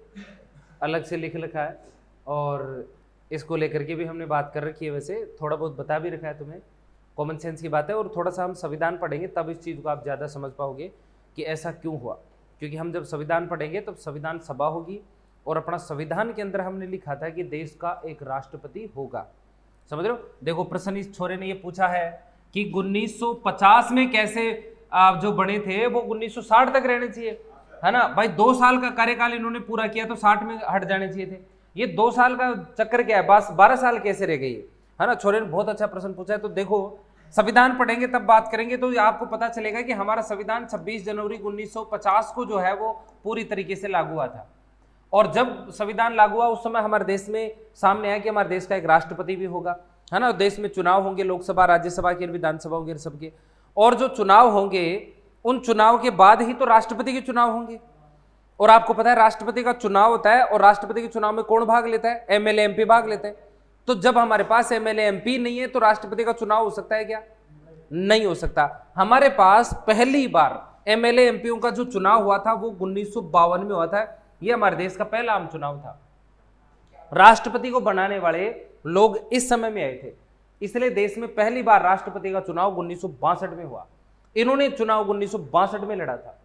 अलग से लिख रखा है, और इसको लेकर के भी हमने बात कर रखी है। वैसे थोड़ा बहुत बता भी रखा है तुम्हें, कॉमन सेंस की बात है। और थोड़ा सा हम संविधान पढ़ेंगे तब इस चीज़ को आप ज़्यादा समझ पाओगे कि ऐसा क्यों हुआ, क्योंकि हम जब संविधान पढ़ेंगे तब संविधान सभा होगी, और अपना संविधान के अंदर हमने लिखा था कि देश का एक राष्ट्रपति होगा। समझ रहे हो? देखो प्रश्न इस छोरे ने ये पूछा है कि 1950 में कैसे जो बने थे वो 1960 तक रहने चाहिए, है ना भाई? 2 साल का कार्यकाल इन्होंने पूरा किया तो 60 में हट जाने चाहिए थे। ये 2 साल का चक्कर क्या है, बस 12 साल कैसे रह गई, है ना? छोरे ने बहुत अच्छा प्रश्न पूछा है। तो देखो संविधान पढ़ेंगे तब बात करेंगे तो आपको पता चलेगा कि हमारा संविधान 26 जनवरी 1950 को जो है वो पूरी तरीके से लागू हुआ था। और जब संविधान लागू हुआ उस समय हमारे देश में सामने आया कि हमारे देश का एक राष्ट्रपति भी होगा, है ना? देश में चुनाव होंगे, लोकसभा, राज्यसभा के, विधानसभा होंगे सबके, और जो चुनाव होंगे उन चुनाव के बाद ही तो राष्ट्रपति के चुनाव होंगे। और आपको पता है राष्ट्रपति का चुनाव होता है, और राष्ट्रपति के चुनाव में कौन भाग लेता है? एमएलए एमपी भाग लेते हैं। तो जब हमारे पास एमएलए एमपी नहीं है तो राष्ट्रपति का चुनाव हो सकता है क्या? नहीं हो सकता। हमारे पास पहली बार एमएलए एमपीओ का जो चुनाव हुआ था वो 1952 में हुआ था। यह हमारे देश का पहला आम चुनाव था। राष्ट्रपति को बनाने वाले लोग इस समय में आए थे, इसलिए देश में पहली बार राष्ट्रपति का चुनाव 1962 में हुआ। इन्होंने चुनाव 1962 में लड़ा था,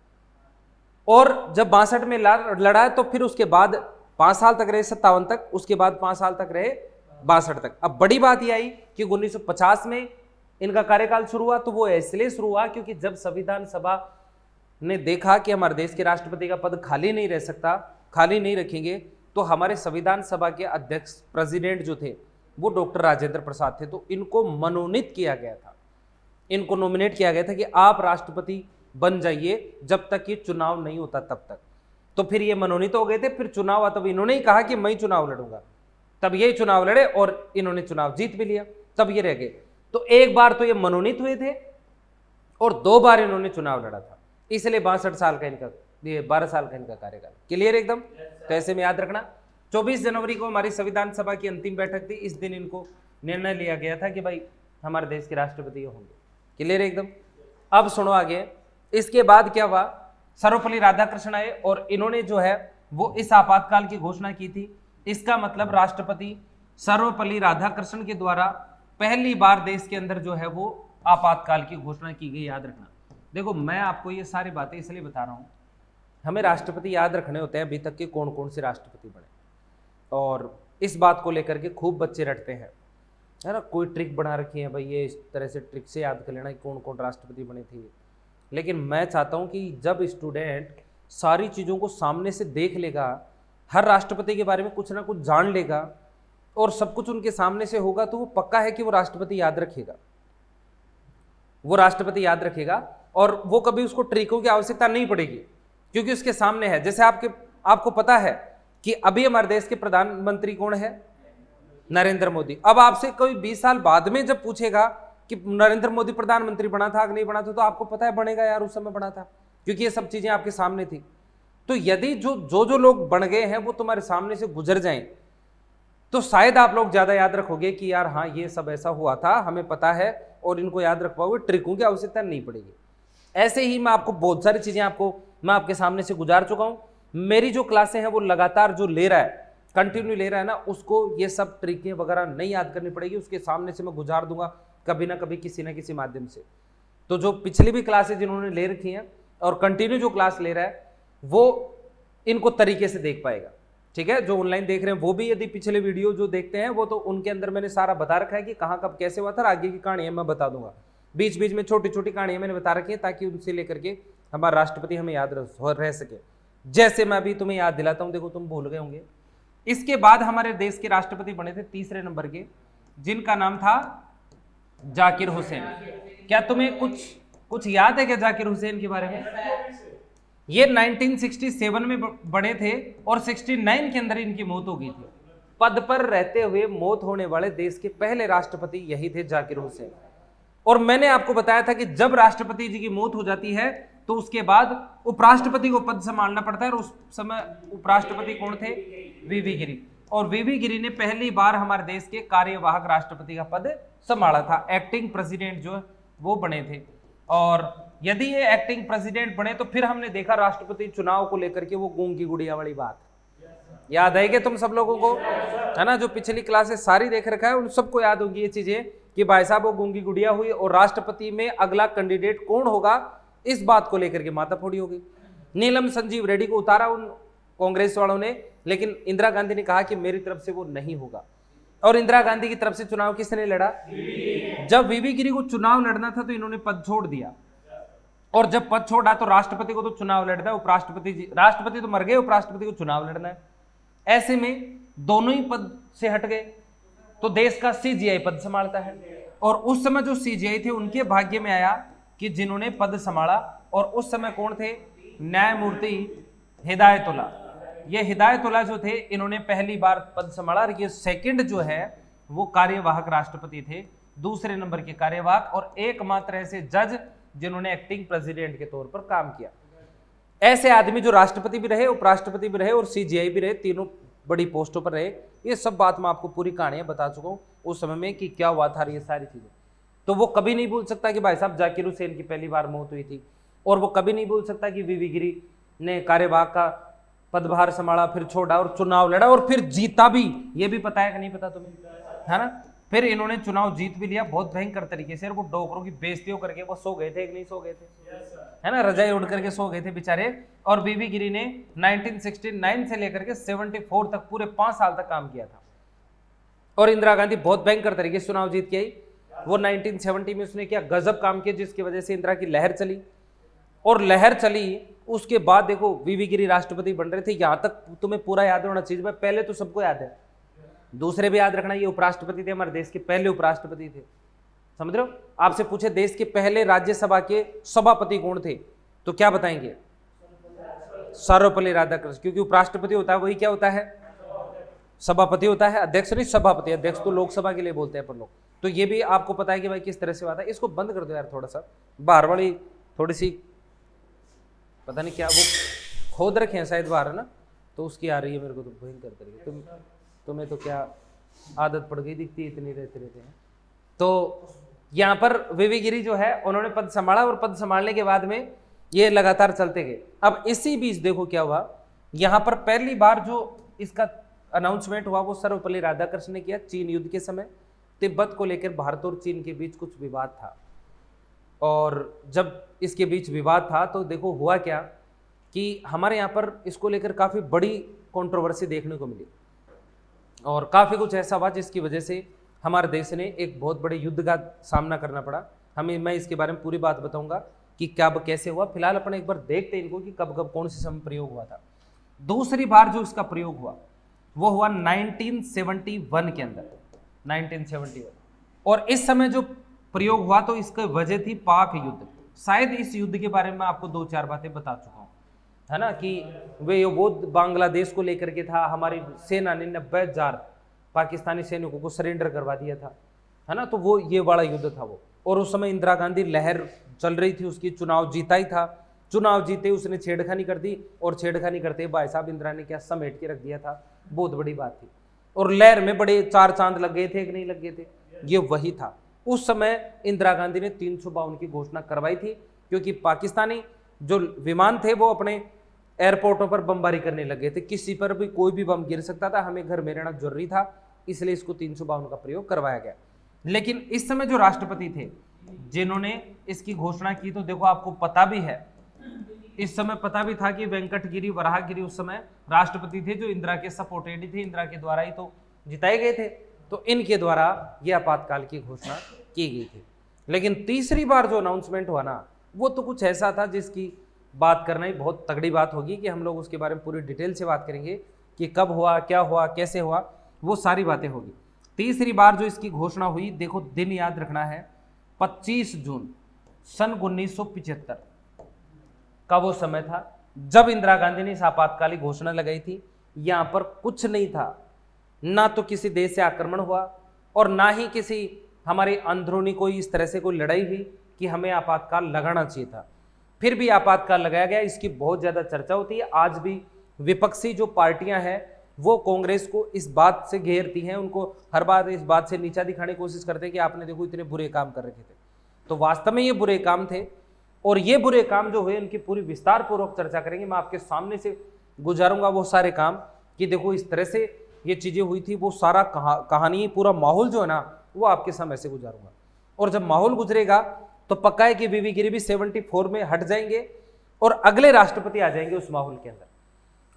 और जब 62 में लड़ा तो फिर उसके बाद 5 साल तक रहे 57 तक, उसके बाद 5 साल तक रहे 62 तक। अब बड़ी बात यह आई कि 1950 में इनका कार्यकाल शुरू हुआ, तो वो इसलिए शुरू हुआ क्योंकि जब संविधान सभा ने देखा कि हमारे देश के राष्ट्रपति का पद खाली नहीं रह सकता, खाली नहीं रखेंगे, तो हमारे संविधान सभा के अध्यक्ष प्रेसिडेंट जो थे वो डॉक्टर राजेंद्र प्रसाद थे। तो इनको मनोनीत किया गया था, इनको नॉमिनेट किया गया था कि आप राष्ट्रपति बन जाइए जब तक ये चुनाव नहीं होता तब तक। तो फिर ये मनोनीत हो गए थे, फिर चुनाव हुआ तब इन्होंने ही कहा कि मैं ही चुनाव लड़ूंगा, तब ये चुनाव लड़े और इन्होंने चुनाव जीत भी लिया, तब ये रह गए। तो एक बार तो ये मनोनीत हुए थे और 2 बार इन्होंने चुनाव लड़ा था, इसलिए 62 साल का इनका, ये 12 साल का इनका कार्यकाल। क्लियर एकदम? तो ऐसे में याद रखना 24 जनवरी को हमारी संविधान सभा की अंतिम बैठक थी, इस दिन इनको निर्णय लिया गया था कि भाई हमारे देश के राष्ट्रपति ये होंगे। क्लियर है एकदम। अब सुनो आगे, इसके बाद क्या हुआ, सर्वपल्ली राधाकृष्णन आए और इन्होंने जो है वो इस आपातकाल की घोषणा की थी। इसका मतलब राष्ट्रपति सर्वपल्ली राधाकृष्णन के द्वारा पहली बार देश के अंदर जो है वो आपातकाल की घोषणा की गई। याद रखना, देखो मैं आपको ये सारी बातें इसलिए बता रहा हूं, हमें राष्ट्रपति याद रखने होते हैं अभी तक के कौन कौन से राष्ट्रपति बने, और इस बात को लेकर के खूब बच्चे रटते हैं, है ना, कोई ट्रिक बना रखी है भाई, ये इस तरह से ट्रिक से याद कर लेना कि कौन कौन राष्ट्रपति बने थे। लेकिन मैं चाहता हूं कि जब स्टूडेंट सारी चीज़ों को सामने से देख लेगा, हर राष्ट्रपति के बारे में कुछ ना कुछ जान लेगा और सब कुछ उनके सामने से होगा, तो वो पक्का है कि वो राष्ट्रपति याद रखेगा, वो राष्ट्रपति याद रखेगा और वो कभी उसको ट्रिकों की आवश्यकता नहीं पड़ेगी क्योंकि उसके सामने है। जैसे आपको पता है कि अभी हमारे देश के प्रधानमंत्री कौन है, नरेंद्र मोदी। अब आपसे कोई 20 साल बाद में जब पूछेगा कि नरेंद्र मोदी प्रधानमंत्री बना था कि नहीं बना था, तो आपको पता है बनेगा यार उस समय बना था, क्योंकि ये सब चीजें आपके सामने थी। तो यदि जो लोग बन गए हैं वो तुम्हारे सामने से गुजर जाएं, तो शायद आप लोग ज्यादा याद रखोगे कि यार हाँ ये सब ऐसा हुआ था, हमें पता है, और इनको याद रख पाओगे, ट्रिकों की आवश्यकता नहीं पड़ेगी। ऐसे ही मैं आपको बहुत सारी चीजें मैं आपके सामने से गुजार चुका हूं। मेरी जो क्लासें हैं वो लगातार जो ले रहा है, कंटिन्यू ले रहा है ना, उसको ये सब ट्रिकें वगैरह नहीं याद करनी पड़ेगी, उसके सामने से मैं गुजार दूंगा कभी ना कभी किसी ना किसी माध्यम से। तो जो पिछली भी क्लासेज जिन्होंने ले रखी हैं और कंटिन्यू जो क्लास ले रहा है वो इनको तरीके से देख पाएगा। ठीक है, जो ऑनलाइन देख रहे हैं वो भी यदि पिछले वीडियो जो देखते हैं वो तो उनके अंदर मैंने सारा बता रखा है कि कहाँ कब कैसे हुआ था, और आगे की कहानियां मैं बता दूंगा। बीच बीच में छोटी छोटी कहानियां मैंने बता रखी है ताकि उनसे लेकर के हमारा राष्ट्रपति हमें याद रह सके। जैसे मैं अभी तुम्हें याद दिलाता हूं, देखो तुम भूल गए होंगे। इसके बाद हमारे देश के राष्ट्रपति बने थे तीसरे नंबर के, जिनका नाम था जाकिर हुसैन। क्या तुम्हें कुछ याद है क्या जाकिर हुसैन के बारे में? ये 1967 में बने थे और 69 के अंदर इनकी मौत हो गई थी। पद पर रहते हुए मौत होने वाले देश के पहले राष्ट्रपति यही थे, जाकिर हुसैन। और मैंने आपको बताया था कि जब राष्ट्रपति जी की मौत हो जाती है तो उसके बाद उपराष्ट्रपति को पद संभालना पड़ता है, और उस समय उपराष्ट्रपति कौन थे? वीवी गिरी। और वीवी गिरी ने पहली बार हमारे देश के कार्यवाहक राष्ट्रपति का पद संभाला था। एक्टिंग प्रेसिडेंट जो वो बने थे। और यदि ये एक्टिंग प्रेसिडेंट बने तो फिर हमने देखा राष्ट्रपति चुनाव को लेकर के वो गूंगी गुड़िया वाली बात याद आएगी तुम सब लोगों को, है ना? जो पिछली क्लासेस सारी देख रखा है उन सबको याद होगी ये चीजें कि भाई साहब वो गूंगी गुड़िया हुई और राष्ट्रपति में अगला कैंडिडेट कौन होगा इस बात को लेकर के माथाफोड़ी हो गई। नीलम संजीव रेड्डी को उतारा उन कांग्रेस वालों ने, लेकिन इंदिरा गांधी ने कहा कि मेरी तरफ से वो नहीं होगा। और इंदिरा गांधी की तरफ से चुनाव किसने लड़ा? जब वीवी गिरी को चुनाव लड़ना था तो इन्होंने पद छोड़ दिया, और जब पद छोड़ा तो राष्ट्रपति को तो चुनाव लड़ना है, राष्ट्रपति तो मर गए, उपराष्ट्रपति को चुनाव लड़ना है। ऐसे में दोनों ही पद से हट गए तो देश का सीजीआई पद संभालता है। और उस समय जो सीजीआई थे उनके भाग्य में आया कि जिन्होंने पद संभाला, और उस समय कौन थे? न्यायमूर्ति हिदायतुल्ला। ये हिदायतुल्ला जो थे इन्होंने पहली बार पद संभाला, और ये सेकंड जो है वो कार्यवाहक राष्ट्रपति थे, दूसरे नंबर के कार्यवाहक, और एकमात्र ऐसे जज जिन्होंने एक्टिंग प्रेसिडेंट के तौर पर काम किया। ऐसे आदमी जो राष्ट्रपति भी रहे, उपराष्ट्रपति भी रहे और सीजीआई भी रहे, तीनों बड़ी पोस्टों पर रहे। ये सब बात मैं आपको पूरी कहानियां बता चुका हूं उस समय में कि क्या हुआ था, ये सारी चीजें। तो वो कभी नहीं भूल सकता कि भाई साहब जाकिर हुसैन की पहली बार मौत हुई थी, और वो कभी नहीं भूल सकता कि वीवी गिरी ने कार्यवाहक का पदभार संभाला, फिर छोड़ा और चुनाव लड़ा और फिर जीता भी। ये भी पता है कि नहीं पता तुम्हें, है ना? फिर इन्होंने चुनाव जीत भी लिया बहुत भयंकर तरीके से, और वो डोकरों की बेइज्जती करके वो सो गए थे कि नहीं सो गए थे, है ना? रजाई उड़ करके सो गए थे बेचारे। और वीवी गिरी ने 1969 से लेकर के 74 तक पूरे 5 साल तक काम किया था। और इंदिरा गांधी बहुत भयंकर तरीके से चुनाव जीत के आई। वो 1970 में उसने क्या गजब काम किया जिसकी वजह से इंदिरा की लहर चली, और लहर चली उसके बाद देखो वीवी गिरी राष्ट्रपति बन रहे थे। यहां तक तुम्हें पूरा याद होना चाहिए, पहले तो सबको याद है, दूसरे भी याद रखना, ये उपराष्ट्रपति थे, हमारे देश के पहले उपराष्ट्रपति थे, समझ रहे हो? आपसे पूछे देश के पहले राज्यसभा के सभापति कौन थे तो क्या बताएंगे? सर्वपल्ली राधाकृष्णन। क्योंकि उपराष्ट्रपति होता है वही क्या होता है? सभापति होता है, अध्यक्ष नहीं, सभापति। अध्यक्ष तो लोकसभा के लिए बोलते हैं अपन लोग। तो ये भी आपको पता है कि भाई किस तरह से बात है। इसको बंद कर दो यार थोड़ा सा, बाहर वाली थोड़ी सी पता नहीं क्या वो खोद रखे हैं शायद बाहर, है ना? तो उसकी आ रही है मेरे को तो भयंकर तरीके। तुम्हें तो क्या आदत पड़ गई दिखती इतनी रहते रहते हैं। तो यहाँ पर वीवी गिरी जो है उन्होंने पद संभाला और पद संभालने के बाद में ये लगातार चलते गए। अब इसी बीच देखो क्या हुआ, यहाँ पर पहली बार जो इसका अनाउंसमेंट हुआ वो सर्वपल्ली राधाकृष्ण ने किया चीन युद्ध के समय। तिब्बत को लेकर भारत और चीन के बीच कुछ विवाद था, और जब इसके बीच विवाद था तो देखो हुआ क्या कि हमारे यहाँ पर इसको लेकर काफ़ी बड़ी कंट्रोवर्सी देखने को मिली, और काफ़ी कुछ ऐसा हुआ जिसकी वजह से हमारे देश ने एक बहुत बड़े युद्ध का सामना करना पड़ा। मैं इसके बारे में पूरी बात बताऊंगा कि कब कैसे हुआ। फिलहाल अपन एक बार देखते हैं इनको कि कब कब कौन से समय प्रयोग हुआ था। दूसरी बार जो इसका प्रयोग हुआ वो हुआ 1971 के अंदर, 1971। और इस समय जो प्रयोग हुआ तो इसकी वजह थी पाक युद्ध। शायद इस युद्ध के बारे में आपको 2-4 बातें बता चुका हूँ, है ना, कि वो बांग्लादेश को लेकर के था। हमारी सेना ने 90,000 पाकिस्तानी सैनिकों को सरेंडर करवा दिया था, है ना। तो वो ये बड़ा युद्ध था वो। और उस समय इंदिरा गांधी लहर चल रही थी, उसकी चुनाव जीता ही था। चुनाव जीते उसने छेड़खानी कर दी, और छेड़खानी करते भाई साहब इंदिरा ने क्या समेट के रख दिया था, बहुत बड़ी बात थी। और लहर में बड़े 4 चांद लग गए थे कि नहीं लग गए थे, ये वही था। उस समय इंदिरा गांधी ने 352 की घोषणा करवाई थी, क्योंकि पाकिस्तानी जो विमान थे वो अपने एयरपोर्टों पर बमबारी करने लगे थे। किसी पर भी कोई भी बम गिर सकता था, हमें घर में रहना जरूरी था, इसलिए इसको 352 का प्रयोग करवाया गया। लेकिन इस समय जो राष्ट्रपति थे जिन्होंने इसकी घोषणा की, तो देखो आपको पता भी है, इस समय पता भी था कि वेंकटगिरी वराहगिरी उस समय राष्ट्रपति थे जो इंदिरा के सपोर्टेड ही थे, इंदिरा के द्वारा ही तो जिताए गए थे। तो इनके द्वारा यह आपातकाल की घोषणा की गई थी। लेकिन तीसरी बार जो अनाउंसमेंट हुआ ना, वो तो कुछ ऐसा था जिसकी बात करना ही बहुत तगड़ी बात होगी, कि हम लोग उसके बारे में पूरी डिटेल से बात करेंगे कि कब हुआ, क्या हुआ, कैसे हुआ, वो सारी बातें होगी। तीसरी बार जो इसकी घोषणा हुई, देखो दिन याद रखना है, 25 जून सन 1975 का वो समय था जब इंदिरा गांधी ने इस आपातकालीन घोषणा लगाई थी। यहां पर कुछ नहीं था, ना तो किसी देश से आक्रमण हुआ और ना ही किसी हमारे अंदरूनी कोई इस तरह से कोई लड़ाई हुई कि हमें आपातकाल लगाना चाहिए था। फिर भी आपातकाल लगाया गया। इसकी बहुत ज़्यादा चर्चा होती है। आज भी विपक्षी जो पार्टियां हैं वो कांग्रेस को इस बात से घेरती हैं, उनको हर बार इस बात से नीचा दिखाने की कोशिश करते हैं कि आपने देखो इतने बुरे काम कर रखे थे। तो वास्तव में ये बुरे काम थे, और ये बुरे काम जो हुए उनकी पूरी विस्तार पूर्वक चर्चा करेंगे। मैं आपके सामने से गुजारूंगा वो सारे काम कि देखो इस तरह से ये चीज़ें हुई थी। वो सारा कहानी, पूरा माहौल जो है ना, वो आपके सामने से गुजारूंगा। और जब माहौल गुजरेगा तो पक्का है कि वीवी गिरी भी 74 में हट जाएंगे और अगले राष्ट्रपति आ जाएंगे उस माहौल के अंदर।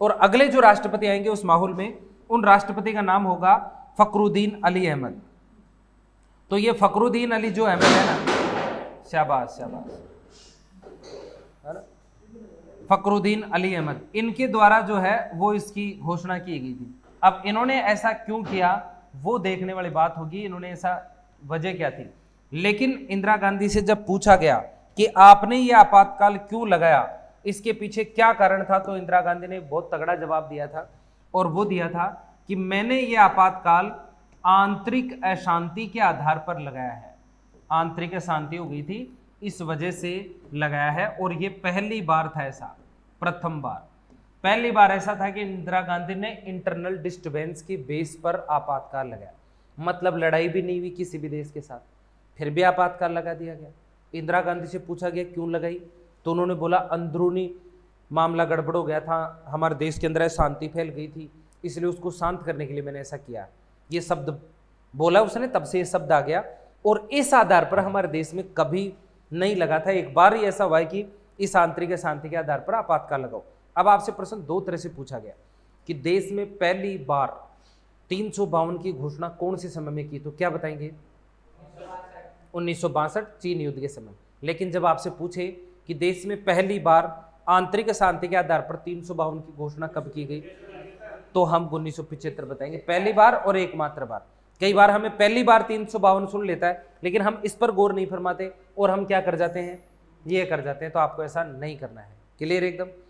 और अगले जो राष्ट्रपति आएंगे उस माहौल में, उन राष्ट्रपति का नाम होगा फखरुद्दीन अली अहमद। तो ये फखरुद्दीन अली जो अहमद है ना, शाबाश शाबाश, फखरुद्दीन अली अहमद, इनके द्वारा जो है वो इसकी घोषणा की गई थी। अब इन्होंने ऐसा क्यों किया वो देखने वाली बात होगी, इन्होंने ऐसा वजह क्या थी। लेकिन इंदिरा गांधी से जब पूछा गया कि आपने ये आपातकाल क्यों लगाया, इसके पीछे क्या कारण था, तो इंदिरा गांधी ने बहुत तगड़ा जवाब दिया था, और वो दिया था कि मैंने ये आपातकाल आंतरिक अशांति के आधार पर लगाया है। आंतरिक अशांति हो गई थी, इस वजह से लगाया है। और ये पहली बार था ऐसा, प्रथम बार, पहली बार ऐसा था कि इंदिरा गांधी ने इंटरनल डिस्टर्बेंस की बेस पर आपातकाल लगाया। मतलब लड़ाई भी नहीं हुई किसी भी देश के साथ, फिर भी आपातकाल लगा दिया गया। इंदिरा गांधी से पूछा गया क्यों लगाई, तो उन्होंने बोला अंदरूनी मामला गड़बड़ हो गया था, हमारे देश के अंदर शांति फैल गई थी, इसलिए उसको शांत करने के लिए मैंने ऐसा किया। ये शब्द बोला उसने, तब से ये शब्द आ गया। और इस आधार पर हमारे देश में कभी नहीं लगा था। एक बार ही ऐसा हुआ है कि इस आंतरिक शांति के आधार पर आपातकाल लगाओ। अब आपसे प्रश्न 2 तरह से पूछा गया कि देश में पहली बार 352 की घोषणा कौन से समय में की, तो क्या बताएंगे? 1962 चीन युद्ध के समय। लेकिन जब आपसे पूछे कि देश में पहली बार आंतरिक शांति के आधार पर 352 की घोषणा कब की गई, तो हम 1975 बताएंगे, पहली बार और एकमात्र बार। कई बार हमें पहली बार 352 सुन लेता है, लेकिन हम इस पर गौर नहीं फरमाते और हम क्या कर जाते हैं, ये कर जाते हैं। तो आपको ऐसा नहीं करना है। क्लियर एकदम।